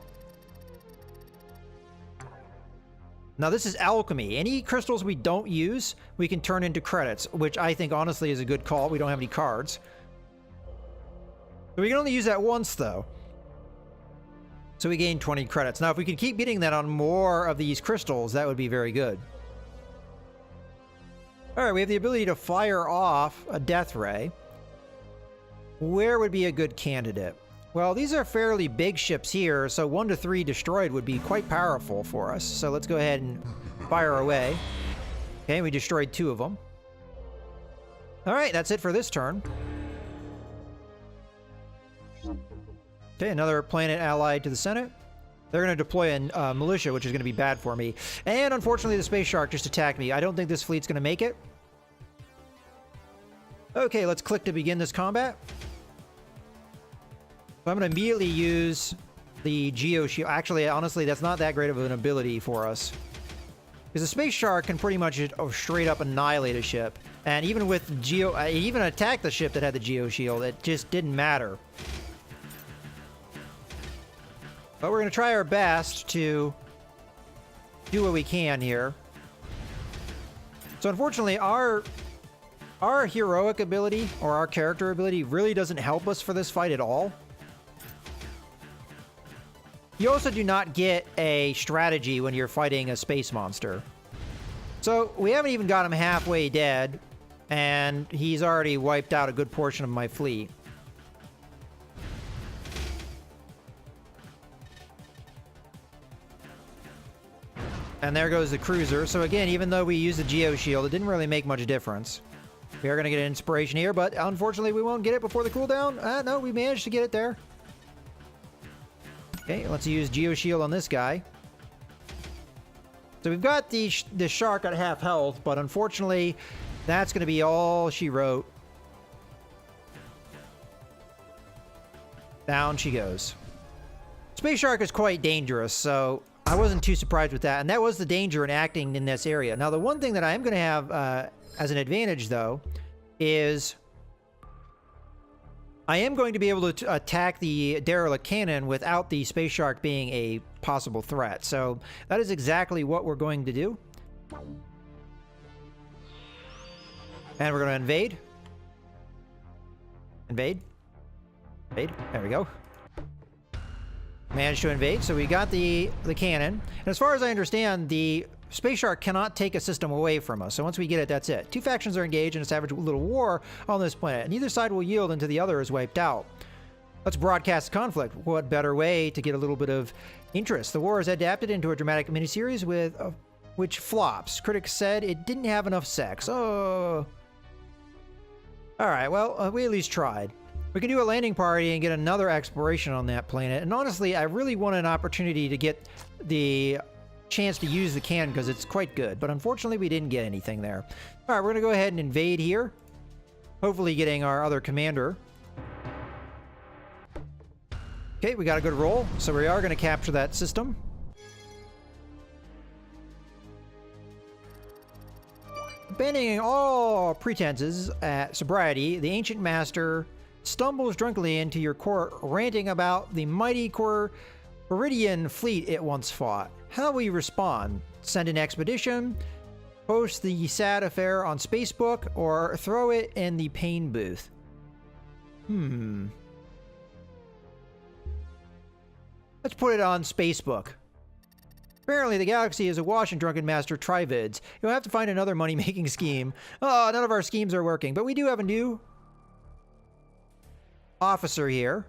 Now, this is alchemy. Any crystals we don't use, we can turn into credits, which I think, honestly, is a good call. We don't have any cards. So we can only use that once, though. So we gain 20 credits. Now, if we could keep getting that on more of these crystals, that would be very good. All right, we have the ability to fire off a death ray. Where would be a good candidate? Well, these are fairly big ships here, so 1 to 3 destroyed would be quite powerful for us. So let's go ahead and fire away. Okay, we destroyed 2 of them. All right, that's it for this turn. Okay, another planet allied to the Senate. They're going to deploy a militia, which is going to be bad for me. And unfortunately, the Space Shark just attacked me. I don't think this fleet's going to make it. Okay, let's click to begin this combat. So I'm going to immediately use the Geo Shield. Actually, honestly, that's not that great of an ability for us. Because the Space Shark can pretty much straight up annihilate a ship. And even with Geo... I even attacked the ship that had the Geo Shield. It just didn't matter. But we're going to try our best to do what we can here. So unfortunately, our Our heroic ability, or our character ability, really doesn't help us for this fight at all. You also do not get a strategy when you're fighting a space monster. So we haven't even got him halfway dead, and he's already wiped out a good portion of my fleet. And there goes the cruiser. So again, even though we used the Geo Shield, it didn't really make much difference. We are going to get an inspiration here, but unfortunately we won't get it before the cooldown. No, we managed to get it there. Okay, let's use Geo Shield on this guy. So we've got the shark at half health, but unfortunately, that's going to be all she wrote. Down she goes. Space Shark is quite dangerous, so I wasn't too surprised with that. And that was the danger in acting in this area. Now, the one thing that I am going to have as an advantage, though, is I am going to be able to attack the derelict cannon without the Space Shark being a possible threat. So that is exactly what we're going to do. And we're going to invade. Invade. Invade. There we go. Managed to invade. So we got the cannon. And as far as I understand, the Space Shark cannot take a system away from us. So once we get it, that's it. Two factions are engaged in a savage little war on this planet. Neither side will yield until the other is wiped out. Let's broadcast conflict. What better way to get a little bit of interest? The war is adapted into a dramatic miniseries with which flops. Critics said it didn't have enough sex. Oh. All right, well, we at least tried. We can do a landing party and get another exploration on that planet. And honestly, I really want an opportunity to get the chance to use the cannon because it's quite good. But unfortunately, we didn't get anything there. All right, we're going to go ahead and invade here. Hopefully getting our other commander. Okay, we got a good roll. So we are going to capture that system. Abandoning all pretenses at sobriety, the ancient master stumbles drunkenly into your court, ranting about the mighty Viridian fleet it once fought. How will you respond? Send an expedition, post the sad affair on Facebook, or throw it in the pain booth? Let's put it on Facebook. Apparently, the galaxy is awash in drunken master trivids. You'll have to find another money-making scheme. Oh, none of our schemes are working, but we do have a new officer here.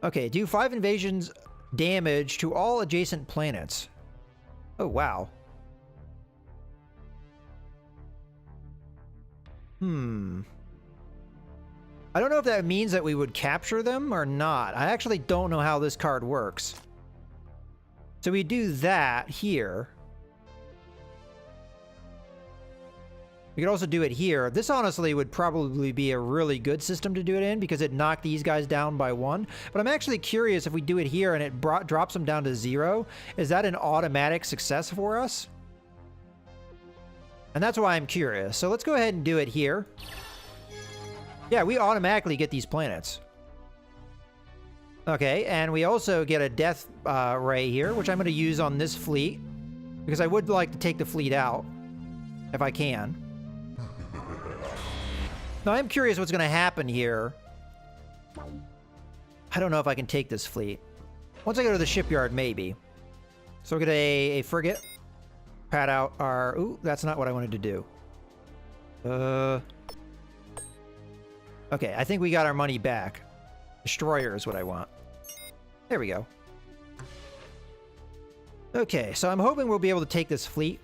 Okay, do 5 invasions damage to all adjacent planets. Oh, wow. I don't know if that means that we would capture them or not. I actually don't know how this card works. So we do that here. We could also do it here. This honestly would probably be a really good system to do it in because it knocked these guys down by 1. But I'm actually curious if we do it here and it drops them down to 0. Is that an automatic success for us? And that's why I'm curious. So let's go ahead and do it here. Yeah, we automatically get these planets. Okay, and we also get a death ray here, which I'm going to use on this fleet. Because I would like to take the fleet out, if I can. Now, I'm curious what's going to happen here. I don't know if I can take this fleet. Once I go to the shipyard, maybe. So we'll get a frigate. Pat out our... Ooh, that's not what I wanted to do. Okay, I think we got our money back. Destroyer is what I want. There we go. Okay, so I'm hoping we'll be able to take this fleet.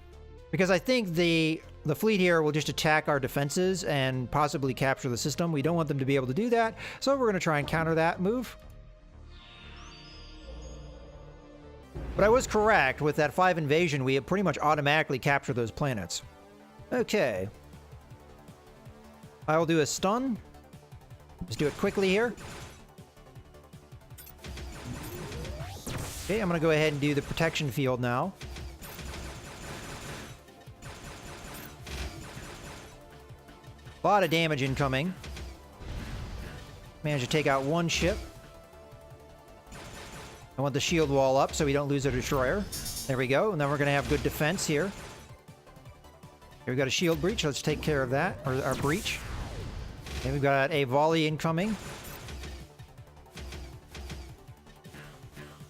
Because I think the fleet here will just attack our defenses and possibly capture the system. We don't want them to be able to do that. So we're going to try and counter that move. But I was correct. With that 5 invasion, we have pretty much automatically captured those planets. Okay. I will do a stun. Just do it quickly here. Okay, I'm going to go ahead and do the protection field now. A lot of damage incoming. Managed to take out 1 ship. I want the shield wall up so we don't lose our destroyer. There we go. And then we're going to have good defense here. Here we got a shield breach. Let's take care of that, or our breach. And we've got a volley incoming.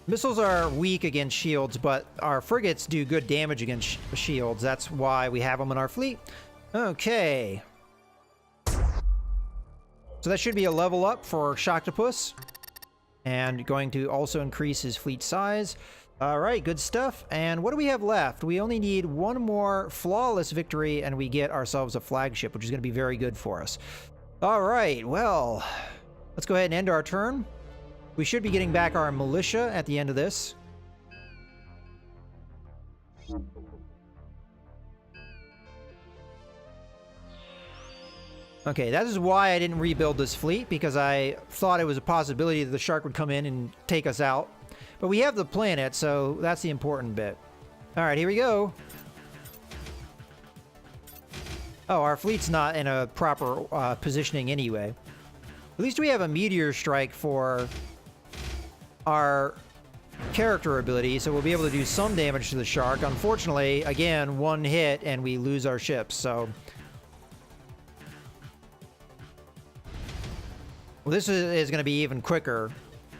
Missiles are weak against shields, but our frigates do good damage against shields. That's why we have them in our fleet. Okay. So that should be a level up for Shocktopus. And going to also increase his fleet size. Alright, good stuff. And what do we have left? We only need one more flawless victory and we get ourselves a flagship, which is going to be very good for us. Alright, well, let's go ahead and end our turn. We should be getting back our militia at the end of this. Okay, that is why I didn't rebuild this fleet, because I thought it was a possibility that the shark would come in and take us out. But we have the planet, so that's the important bit. Alright, here we go. Oh, our fleet's not in a proper positioning anyway. At least we have a meteor strike for our character ability, so we'll be able to do some damage to the shark. Unfortunately, again, one hit and we lose our ships, so... Well, this is going to be even quicker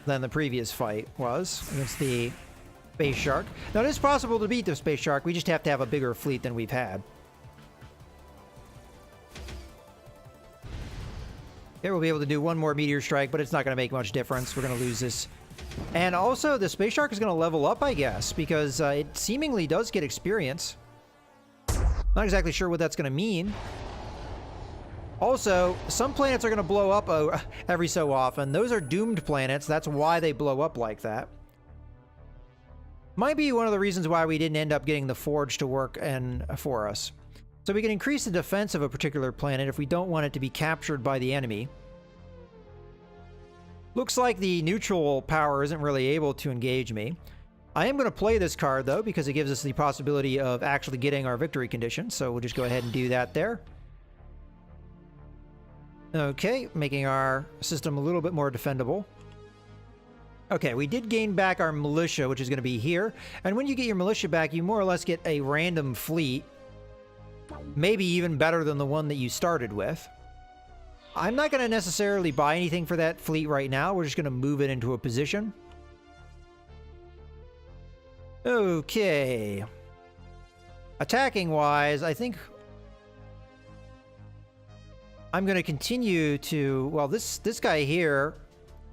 than the previous fight was against the Space Shark. Now, it is possible to beat the Space Shark, we just have to have a bigger fleet than we've had. Here we'll be able to do one more meteor strike, but it's not going to make much difference. We're going to lose this. And also, the Space Shark is going to level up, I guess, because it seemingly does get experience. Not exactly sure what that's going to mean. Also, some planets are going to blow up every so often. Those are doomed planets. That's why they blow up like that. Might be one of the reasons why we didn't end up getting the Forge to work for us. So we can increase the defense of a particular planet if we don't want it to be captured by the enemy. Looks like the neutral power isn't really able to engage me. I am going to play this card, though, because it gives us the possibility of actually getting our victory condition. So we'll just go ahead and do that there. Okay, making our system a little bit more defendable. Okay, we did gain back our militia, which is going to be here. And when you get your militia back, you more or less get a random fleet. Maybe even better than the one that you started with. I'm not going to necessarily buy anything for that fleet right now. We're just going to move it into a position. Okay. Attacking-wise, I think... I'm going to continue to... Well, this guy here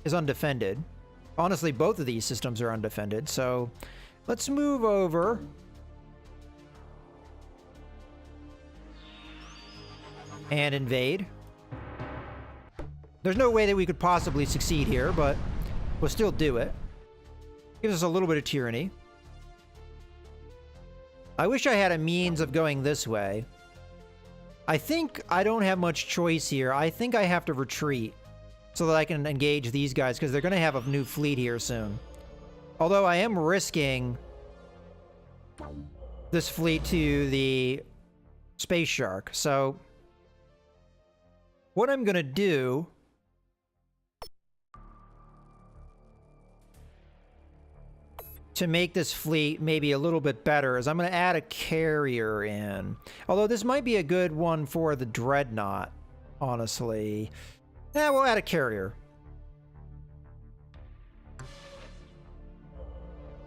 is undefended. Honestly, both of these systems are undefended, so let's move over. And invade. There's no way that we could possibly succeed here, but we'll still do it. Gives us a little bit of tyranny. I wish I had a means of going this way. I think I don't have much choice here. I think I have to retreat so that I can engage these guys, because they're going to have a new fleet here soon. Although I am risking this fleet to the Space Shark. So what I'm going to do... to make this fleet maybe a little bit better is I'm going to add a carrier in. Although this might be a good one for the Dreadnought, honestly. Yeah, we'll add a carrier.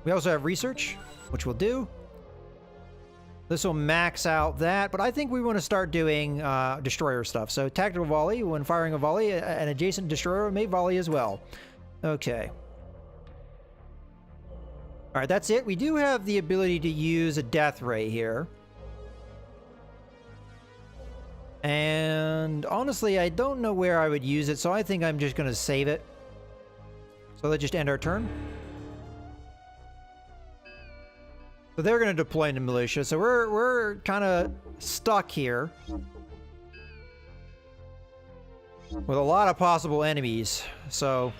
We also have research, which we'll do. This will max out that, but I think we want to start doing destroyer stuff. So tactical volley, when firing a volley, an adjacent destroyer may volley as well. Okay. All right, that's it. We do have the ability to use a death ray here. And honestly, I don't know where I would use it, so I think I'm just going to save it. So let's just end our turn. So they're going to deploy into militia, so we're kind of stuck here with a lot of possible enemies. So,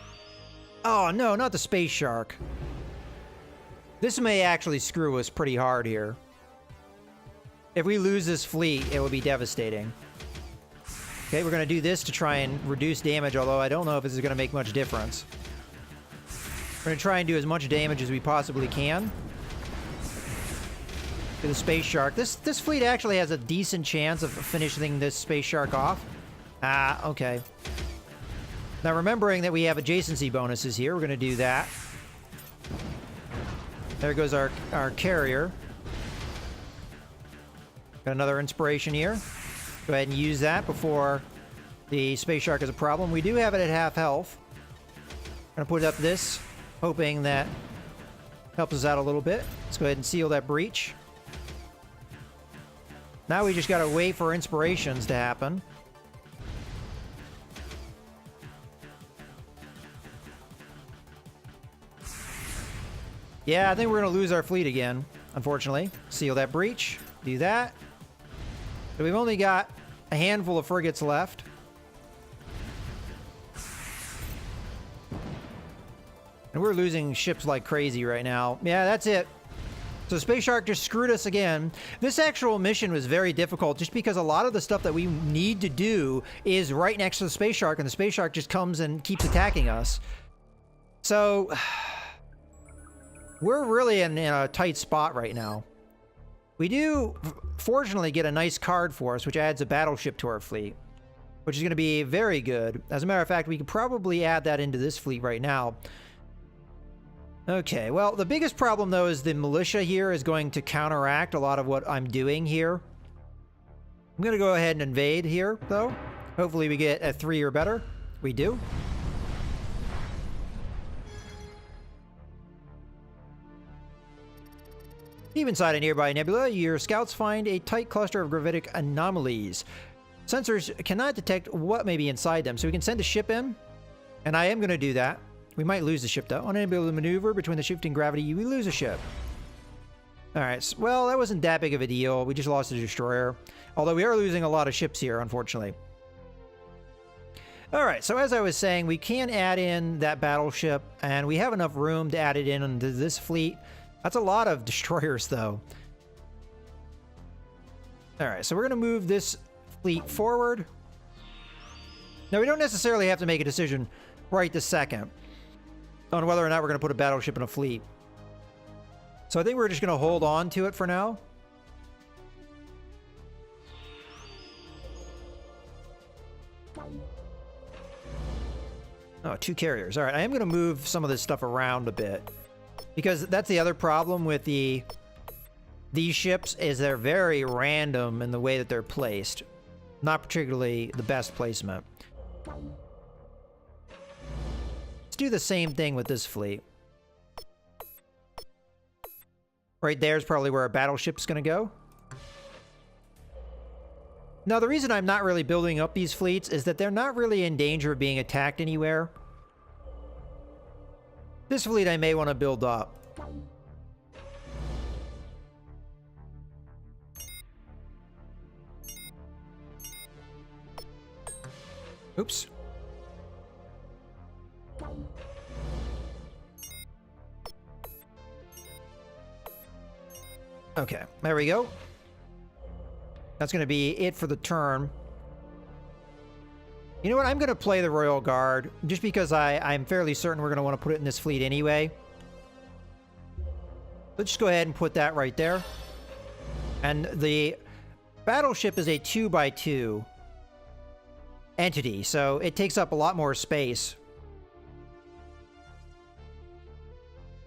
oh no, not the Space Shark. This may actually screw us pretty hard here. If we lose this fleet, it will be devastating. Okay, we're going to do this to try and reduce damage, although I don't know if this is going to make much difference. We're going to try and do as much damage as we possibly can. to the Space Shark. This fleet actually has a decent chance of finishing this Space Shark off. Ah, okay. Now remembering that we have adjacency bonuses here, we're going to do that. There goes our carrier. Got another inspiration here. Go ahead and use that before the Space Shark is a problem. We do have it at half health. Gonna put up this, hoping that helps us out a little bit. Let's go ahead and seal that breach. Now we just gotta wait for inspirations to happen. Yeah, I think we're gonna lose our fleet again, unfortunately. Seal that breach. Do that. So we've only got a handful of frigates left. And we're losing ships like crazy right now. Yeah, that's it. So Space Shark just screwed us again. This actual mission was very difficult just because a lot of the stuff that we need to do is right next to the Space Shark, and the Space Shark just comes and keeps attacking us. So we're really in a tight spot right now. We do, fortunately, get a nice card for us, which adds a battleship to our fleet, which is going to be very good. As a matter of fact, we could probably add that into this fleet right now. Okay, well, the biggest problem, though, is the militia here is going to counteract a lot of what I'm doing here. I'm going to go ahead and invade here, though. Hopefully we get a 3 or better. We do. Deep inside a nearby nebula, your scouts find a tight cluster of gravitic anomalies. Sensors cannot detect what may be inside them, so we can send a ship in, and I am going to do that. We might lose the ship, though. Unable to maneuver between the shifting gravity, we lose a ship. Alright, well, that wasn't that big of a deal. We just lost a destroyer. Although we are losing a lot of ships here, unfortunately. Alright, so as I was saying, we can add in that battleship, and we have enough room to add it in into this fleet. That's a lot of destroyers, though. Alright, so we're going to move this fleet forward. Now, we don't necessarily have to make a decision right this second on whether or not we're going to put a battleship in a fleet. So I think we're just going to hold on to it for now. Oh, 2 carriers. Alright, I am going to move some of this stuff around a bit. Because that's the other problem with these ships, is they're very random in the way that they're placed. Not particularly the best placement. Let's do the same thing with this fleet. Right there is probably where our battleship's going to go. Now, the reason I'm not really building up these fleets is that they're not really in danger of being attacked anywhere. This fleet I may want to build up. Oops. Okay, there we go. That's going to be it for the turn. You know what? I'm going to play the Royal Guard, just because I'm fairly certain we're going to want to put it in this fleet anyway. Let's just go ahead and put that right there. And the battleship is a 2x2 entity, so it takes up a lot more space.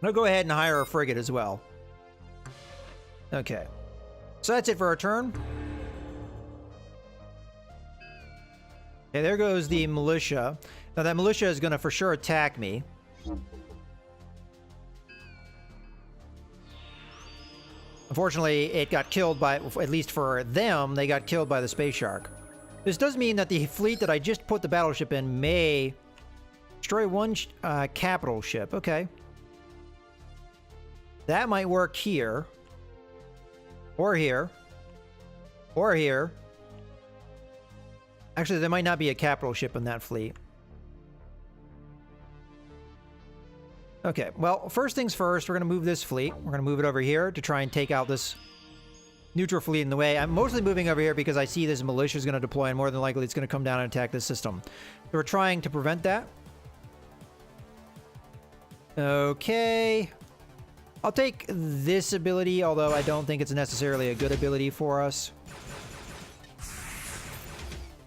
I'll go ahead and hire a frigate as well. Okay. So that's it for our turn. Okay, there goes the militia. Now that militia is going to for sure attack me. Unfortunately, it got killed by, at least for them, they got killed by the Space Shark. This does mean that the fleet that I just put the battleship in may destroy one capital ship. Okay. That might work here. Or here. Or here. Actually, there might not be a capital ship in that fleet. Okay, well, first things first, we're going to move this fleet. We're going to move it over here to try and take out this neutral fleet in the way. I'm mostly moving over here because I see this militia is going to deploy, and more than likely it's going to come down and attack this system. So we're trying to prevent that. Okay. I'll take this ability, although I don't think it's necessarily a good ability for us.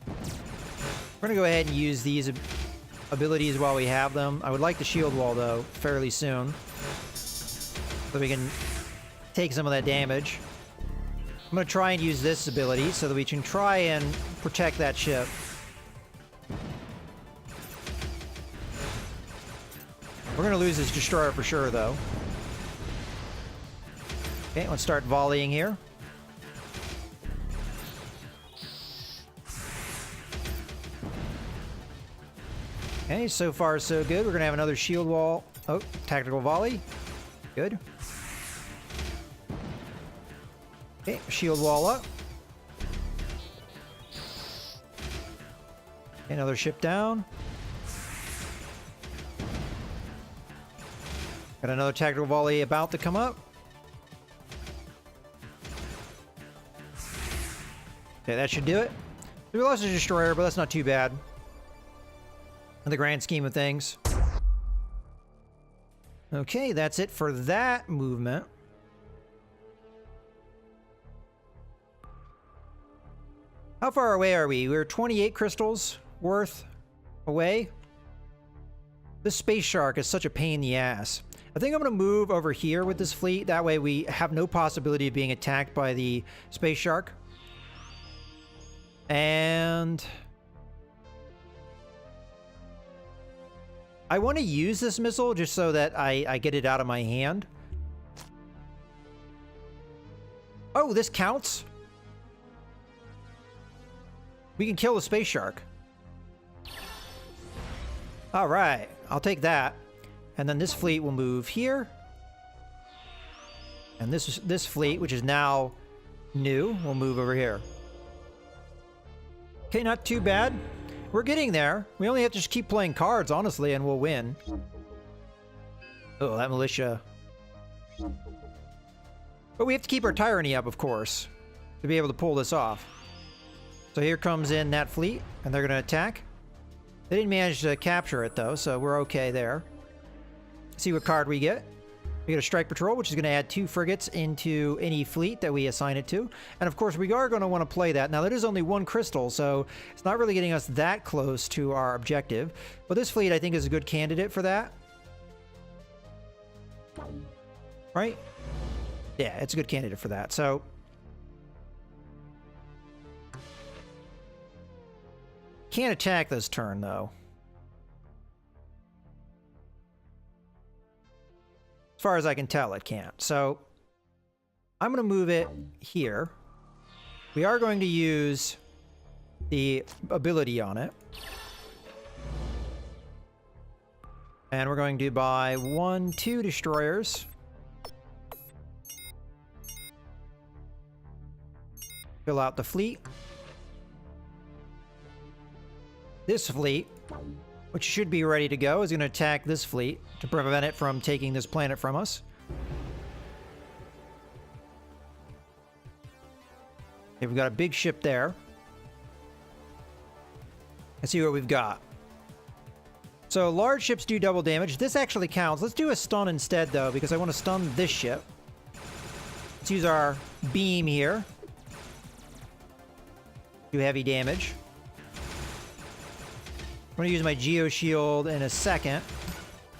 We're going to go ahead and use these abilities while we have them. I would like the shield wall, though, fairly soon, so we can take some of that damage. I'm going to try and use this ability so that we can try and protect that ship. We're going to lose this destroyer for sure, though. Okay, let's start volleying here. Okay, so far so good. We're going to have another shield wall. Oh, tactical volley. Good. Okay, shield wall up. Okay, another ship down. Got another tactical volley about to come up. Okay, that should do it. We lost a destroyer, but that's not too bad in the grand scheme of things. Okay, that's it for that movement. How far away are we? We're 28 crystals worth away. This space shark is such a pain in the ass. I think I'm going to move over here with this fleet. That way we have no possibility of being attacked by the space shark. And I want to use this missile just so that I get it out of my hand. Oh, this counts? We can kill the space shark. All right, I'll take that. And then this fleet will move here. And this fleet, which is now new, will move over here. Okay, not too bad. We're getting there. We only have to just keep playing cards, honestly, and we'll win. Oh, that militia. But we have to keep our tyranny up, of course, to be able to pull this off. So here comes in that fleet, and they're going to attack. They didn't manage to capture it, though, so we're okay there. See what card we get. We get a strike patrol, which is going to add 2 frigates into any fleet that we assign it to. And of course, we are going to want to play that. Now, that is only 1 crystal, so it's not really getting us that close to our objective. But this fleet, I think, is a good candidate for that. Right? Yeah, it's a good candidate for that. So can't attack this turn, though. As far as I can tell, it can't. So I'm going to move it here. We are going to use the ability on it. And we're going to buy 1, 2 destroyers. Fill out the fleet. This fleet, which should be ready to go, is going to attack this fleet to prevent it from taking this planet from us. Okay, we've got a big ship there. Let's see what we've got. So large ships do double damage. This actually counts. Let's do a stun instead, though, because I want to stun this ship. Let's use our beam here. Do heavy damage. I'm going to use my Geo Shield in a second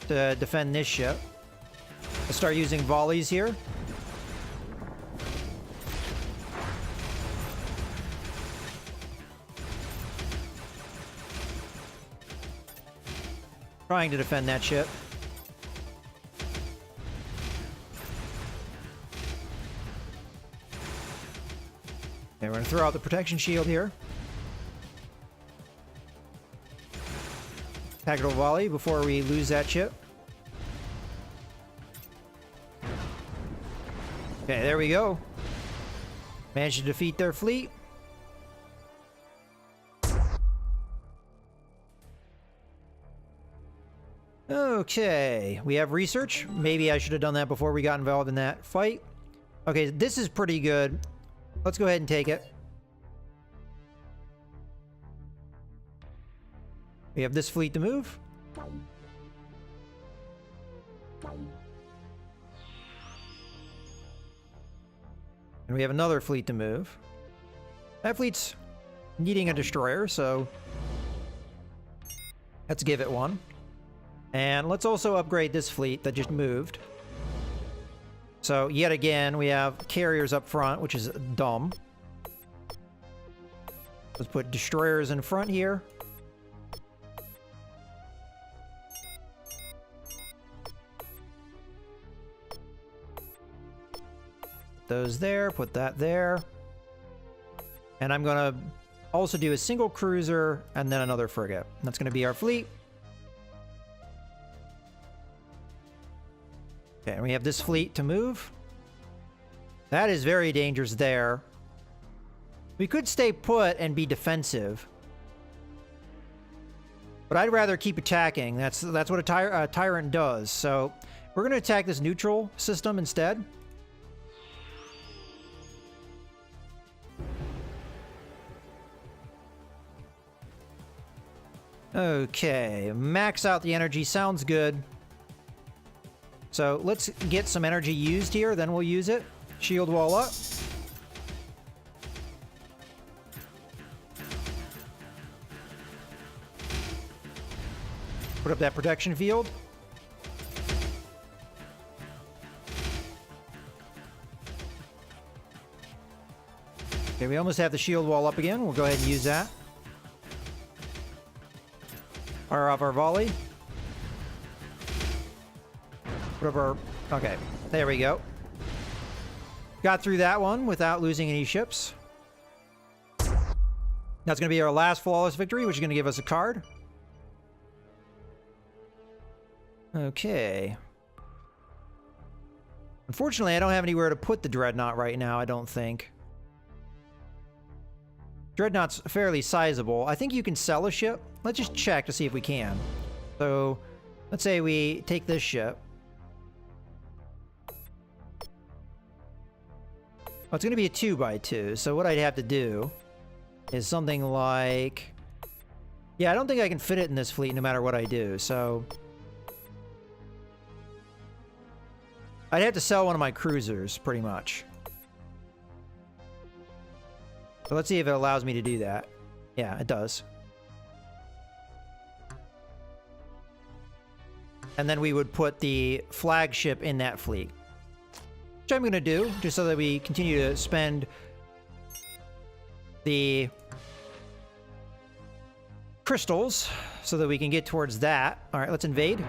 to defend this ship. I'll start using volleys here. Trying to defend that ship. Okay, we're going to throw out the protection shield here. Tactical volley before we lose that ship. Okay, there we go. Managed to defeat their fleet. Okay, we have research. Maybe I should have done that before we got involved in that fight. Okay, this is pretty good. Let's go ahead and take it. We have this fleet to move. And we have another fleet to move. That fleet's needing a destroyer, so let's give it one. And let's also upgrade this fleet that just moved. So yet again, we have carriers up front, which is dumb. Let's put destroyers in front here. Those there, put that there. And I'm gonna also do a single cruiser and then another frigate. That's gonna be our fleet. Okay, and we have this fleet to move. That is very dangerous there. We could stay put and be defensive. But I'd rather keep attacking. That's what a Tyrant does. So we're gonna attack this neutral system instead. Okay, max out the energy. Sounds good. So let's get some energy used here, then we'll use it. Shield wall up. Put up that protection field. Okay, we almost have the shield wall up again. We'll go ahead and use that. Fire off our volley. Put up our... Okay, there we go. Got through that one without losing any ships. That's going to be our last flawless victory, which is going to give us a card. Okay. Unfortunately, I don't have anywhere to put the Dreadnought right now, I don't think. Dreadnought's fairly sizable. I think you can sell a ship. Let's just check to see if we can. So, let's say we take this ship. Oh, it's going to be a 2x2, so what I'd have to do is something like... Yeah, I don't think I can fit it in this fleet no matter what I do, so... I'd have to sell one of my cruisers, pretty much. So let's see if it allows me to do that. Yeah, it does. And then we would put the flagship in that fleet. Which I'm going to do, just so that we continue to spend the crystals, so that we can get towards that. Alright, let's invade.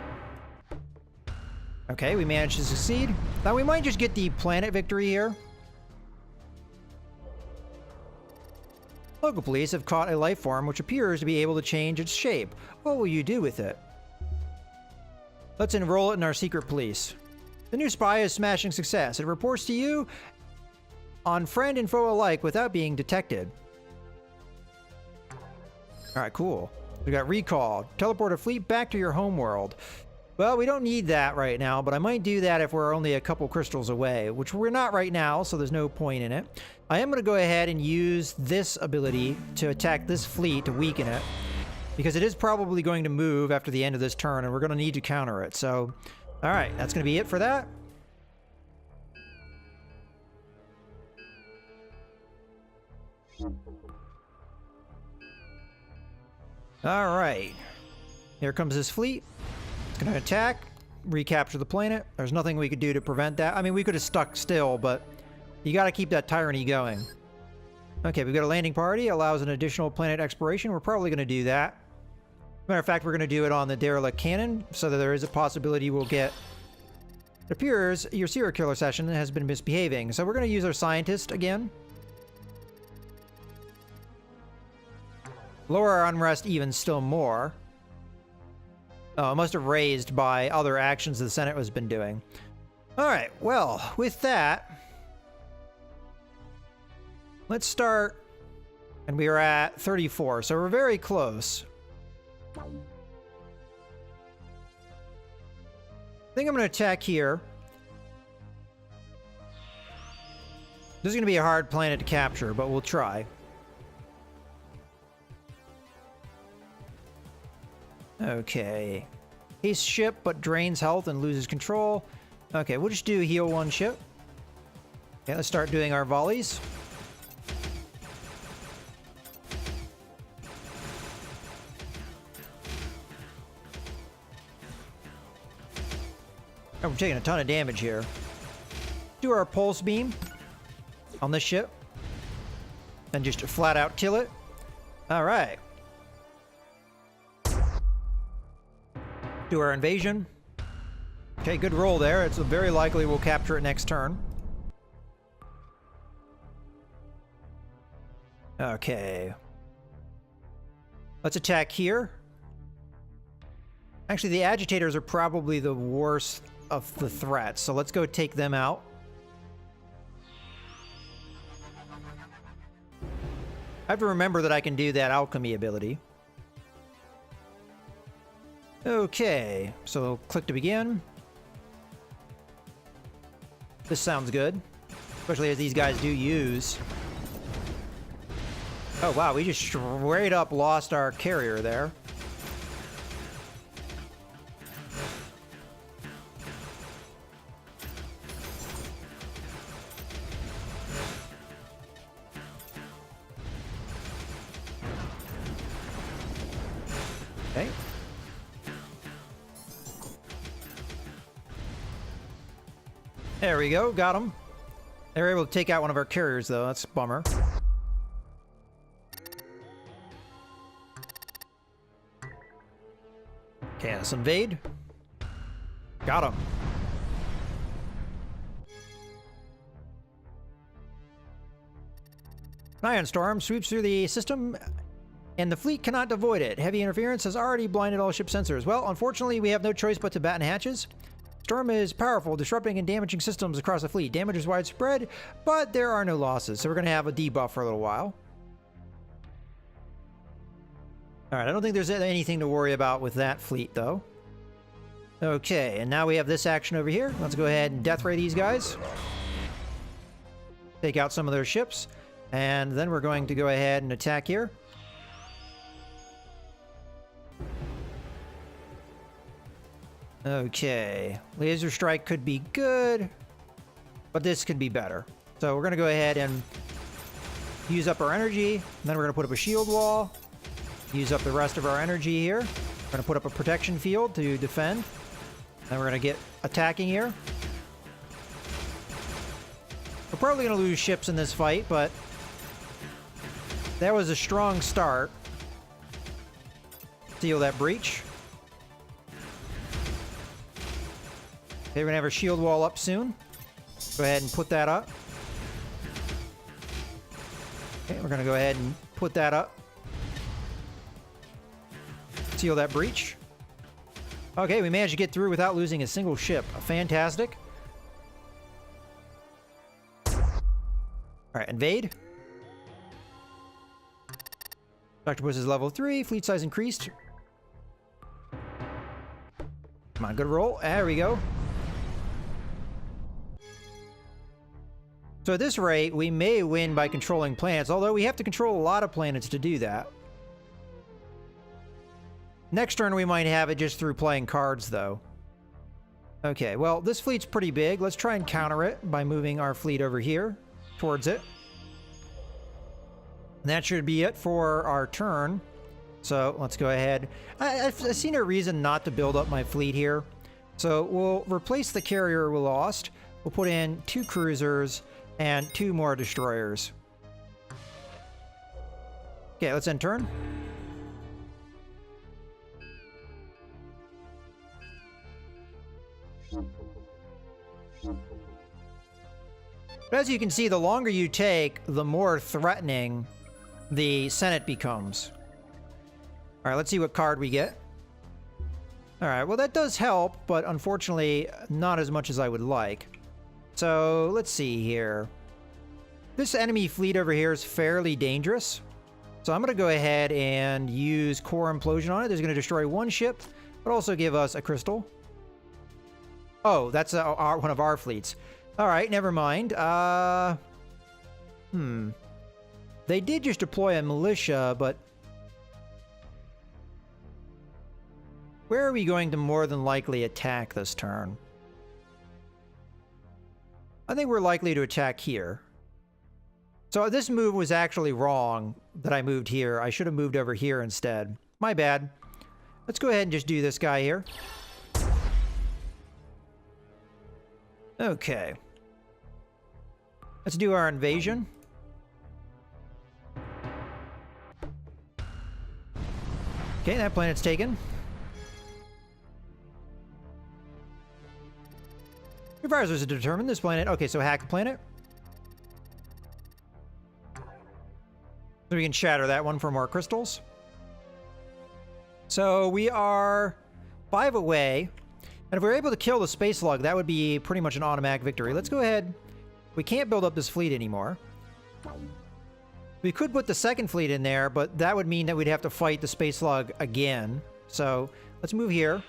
Okay, we managed to succeed. Now we might just get the planet victory here. Local police have caught a life form which appears to be able to change its shape. What will you do with it? Let's enroll it in our secret police. The new spy is smashing success. It reports to you on friend and foe alike without being detected. Alright, cool. We got recall. Teleport a fleet back to your home world. Well, we don't need that right now, but I might do that if we're only a couple crystals away, which we're not right now, so there's no point in it. I am going to go ahead and use this ability to attack this fleet to weaken it, because it is probably going to move after the end of this turn, and we're going to need to counter it. So, alright, that's going to be it for that. Alright. Here comes this fleet. It's going to attack, recapture the planet. There's nothing we could do to prevent that. I mean, we could have stuck still, but you got to keep that tyranny going. Okay, we've got a landing party. Allows an additional planet exploration. We're probably going to do that. Matter of fact, we're going to do it on the derelict cannon, so that there is a possibility we'll get... It appears your serial killer session has been misbehaving, so we're going to use our scientist again. Lower our unrest even still more. Oh, it must have raised by other actions the Senate has been doing. Alright, well, with that, let's start, and we are at 34, so we're very close. I think I'm going to attack here. This is going to be a hard planet to capture, but we'll try. Okay. Haste ship, but drains health and loses control. Okay, we'll just do heal one ship. Okay, let's start doing our volleys. Oh, we're taking a ton of damage here. Do our pulse beam on this ship. And just flat out kill it. Alright. Do our invasion. Okay, good roll there. It's very likely we'll capture it next turn. Okay. Let's attack here. Actually, the agitators are probably the worst of the threats, so let's go take them out. I have to remember that I can do that alchemy ability. Okay, so click to begin. This sounds good, especially as these guys do use. Oh wow, we just straight up lost our carrier there. Okay. There we go, got him. They were able to take out one of our carriers though, that's a bummer. Okay, let's invade. Got him. An ion storm sweeps through the system, and the fleet cannot avoid it. Heavy interference has already blinded all ship sensors. Well, unfortunately, we have no choice but to batten hatches. Storm is powerful, disrupting and damaging systems across the fleet. Damage is widespread, but there are no losses, so we're going to have a debuff for a little while. Alright, I don't think there's anything to worry about with that fleet, though. Okay, and now we have this action over here. Let's go ahead and death ray these guys. Take out some of their ships. And then we're going to go ahead and attack here. Okay, laser strike could be good, but this could be better. So we're going to go ahead and use up our energy. And then we're going to put up a shield wall. Use up the rest of our energy here. We're going to put up a protection field to defend. Then we're going to get attacking here. We're probably going to lose ships in this fight, but that was a strong start. Seal that breach. Okay, we're going to have our shield wall up soon. Go ahead and put that up. Okay, we're going to go ahead and put that up. Seal that breach. Okay, we managed to get through without losing a single ship. Fantastic. Alright, invade. Dr. Bush is level 3. Fleet size increased. Come on, good roll. There we go. So at this rate, we may win by controlling planets, although we have to control a lot of planets to do that. Next turn, we might have it just through playing cards, though. Okay, well, this fleet's pretty big. Let's try and counter it by moving our fleet over here towards it. And that should be it for our turn. So let's go ahead. I've seen a reason not to build up my fleet here. So we'll replace the carrier we lost. We'll put in 2 cruisers and 2 more destroyers. Okay, let's end turn. But as you can see, the longer you take, the more threatening the Senate becomes. Alright, let's see what card we get. Alright, well that does help, but unfortunately not as much as I would like. So, let's see here. This enemy fleet over here is fairly dangerous. So I'm going to go ahead and use Core Implosion on it. It's going to destroy 1 ship, but also give us a crystal. Oh, that's one of our fleets. Alright, never mind. They did just deploy a militia, but where are we going to more than likely attack this turn? I think we're likely to attack here. So this move was actually wrong that I moved here. I should have moved over here instead. My bad. Let's go ahead and just do this guy here. Okay. Let's do our invasion. Okay, that planet's taken. Supervisors are determined this planet. Okay, so hack the planet. So we can shatter that one for more crystals. So we are 5 away. And if we're able to kill the space slug, that would be pretty much an automatic victory. Let's go ahead. We can't build up this fleet anymore. We could put the second fleet in there, but that would mean that we'd have to fight the space slug again. So let's move here.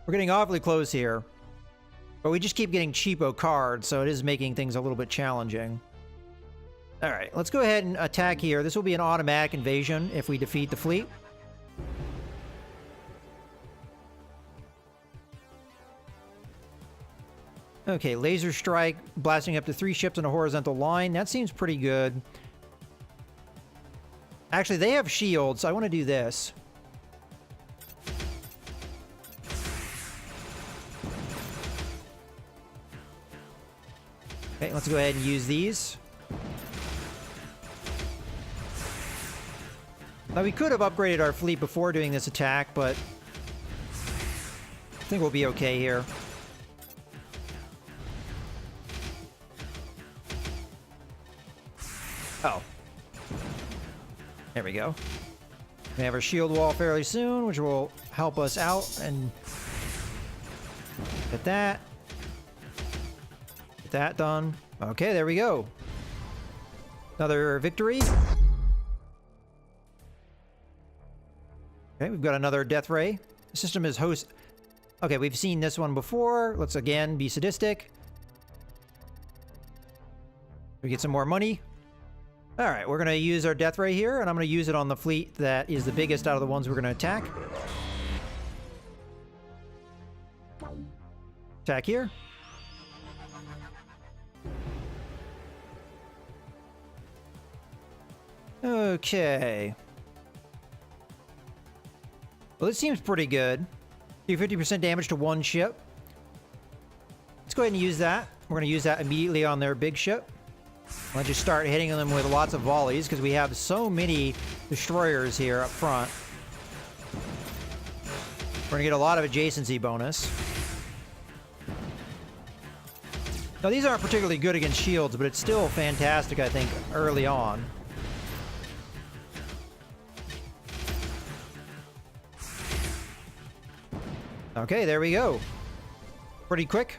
We're getting awfully close here. But we just keep getting cheapo cards, so it is making things a little bit challenging. Alright, let's go ahead and attack here. This will be an automatic invasion if we defeat the fleet. Okay, laser strike, blasting up to 3 ships in a horizontal line. That seems pretty good. Actually, they have shields, so I want to do this. Okay, let's go ahead and use these. Now, we could have upgraded our fleet before doing this attack, but I think we'll be okay here. Oh. There we go. We have our shield wall fairly soon, which will help us out and get that. Get that done. Okay, there we go. Another victory. Okay, we've got another death ray. The system is host... Okay, we've seen this one before. Let's again be sadistic. We get some more money. Alright, we're going to use our death ray here, and I'm going to use it on the fleet that is the biggest out of the ones we're going to attack. Attack here. Okay. Well, this seems pretty good. Do 50% damage to one ship. Let's go ahead and use that. We're going to use that immediately on their big ship. Let's just start hitting them with lots of volleys because we have so many destroyers here up front. We're going to get a lot of adjacency bonus. Now, these aren't particularly good against shields, but it's still fantastic, I think, early on. Okay, there we go. Pretty quick.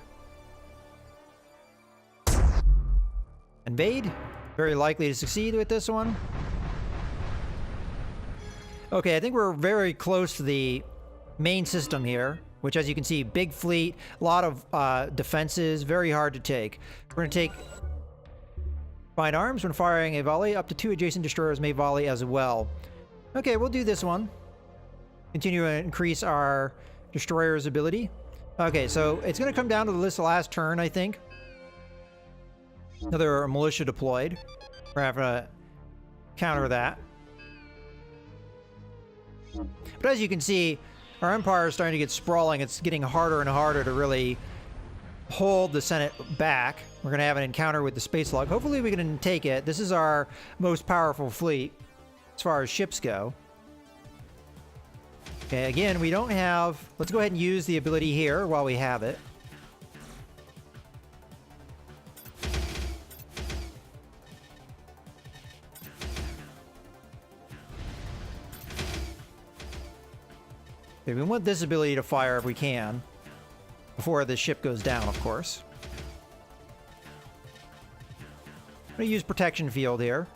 Invade. Very likely to succeed with this one. Okay, I think we're very close to the main system here, which, as you can see, big fleet, a lot of defenses, very hard to take. We're going to take Fine Arms. When firing a volley, up to 2 adjacent destroyers may volley as well. Okay, we'll do this one. Continue to increase our destroyer's ability. Okay, so it's going to come down to this last turn, I think. Another militia deployed. We're having to counter that. But as you can see, our empire is starting to get sprawling. It's getting harder and harder to really hold the Senate back. We're going to have an encounter with the space slug. Hopefully we can take it. This is our most powerful fleet as far as ships go. Okay, again, we don't have... Let's go ahead and use the ability here while we have it. Okay, we want this ability to fire if we can. Before the ship goes down, of course. I'm going to use Protection Field here.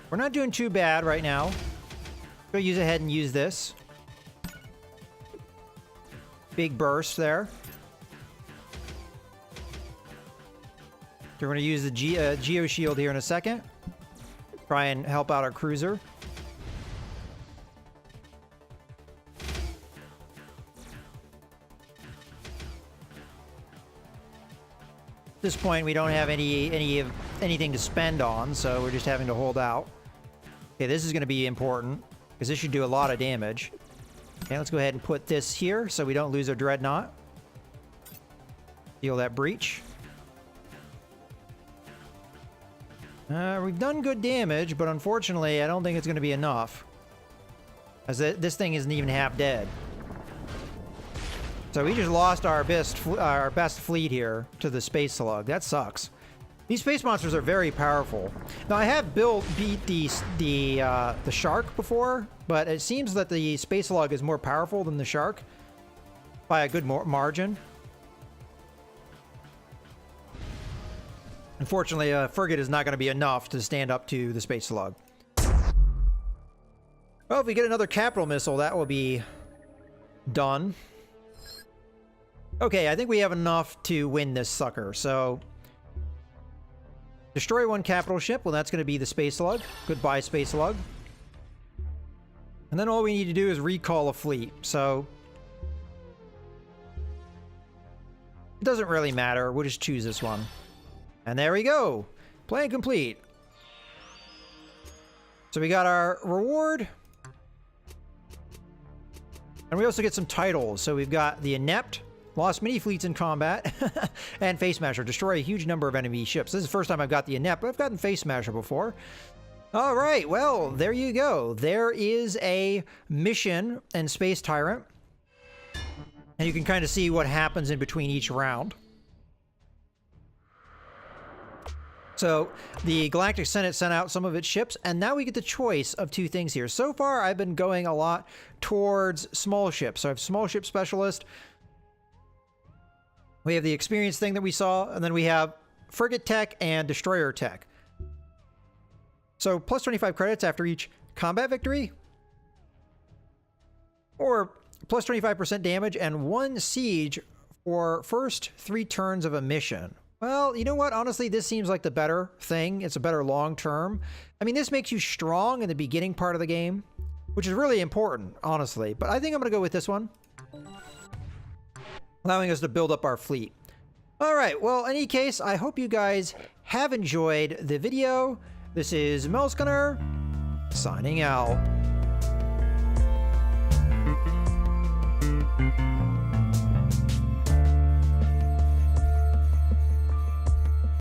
We're not doing too bad right now. Go use ahead and use this. Big burst there. We're going to use the Geo Shield here in a second. Try and help out our cruiser. this point, we don't have anything to spend on, so we're just having to hold out. Okay, this is going to be important, because this should do a lot of damage. Okay, let's go ahead and put this here, so we don't lose our Dreadnought. Deal that breach. We've done good damage, but unfortunately, I don't think it's going to be enough. As this thing isn't even half dead. So we just lost our best fleet here to the Space Slug. That sucks. These space monsters are very powerful. Now I have beat the shark before, but it seems that the Space Slug is more powerful than the shark by a good margin. Unfortunately, a frigate is not going to be enough to stand up to the Space Slug. Well, if we get another capital missile, that will be done. Okay, I think we have enough to win this sucker, so... Destroy one capital ship. Well, that's going to be the Space Slug. Goodbye, Space Slug. And then all we need to do is recall a fleet, so... It doesn't really matter. We'll just choose this one. And there we go. Plan complete. So we got our reward. And we also get some titles. So we've got the Inept, lost many fleets in combat, and Face Smasher, destroy a huge number of enemy ships. This is the first time I've got the Inept, but I've gotten Face Smasher before. All right, well, there you go. There is a mission in Space Tyrant. And you can kind of see what happens in between each round. So the Galactic Senate sent out some of its ships, and now we get the choice of two things here. So far, I've been going a lot towards small ships. So I have Small Ship Specialist. We have the Experience thing that we saw, and then we have Frigate Tech and Destroyer Tech. So plus 25 credits after each combat victory. Or plus 25% damage and 1 siege for first 3 turns of a mission. Well, you know what? Honestly, this seems like the better thing. It's a better long term. I mean, this makes you strong in the beginning part of the game, which is really important, honestly. But I think I'm going to go with this one, allowing us to build up our fleet. All right. Well, in any case, I hope you guys have enjoyed the video. This is Melsgunner, signing out.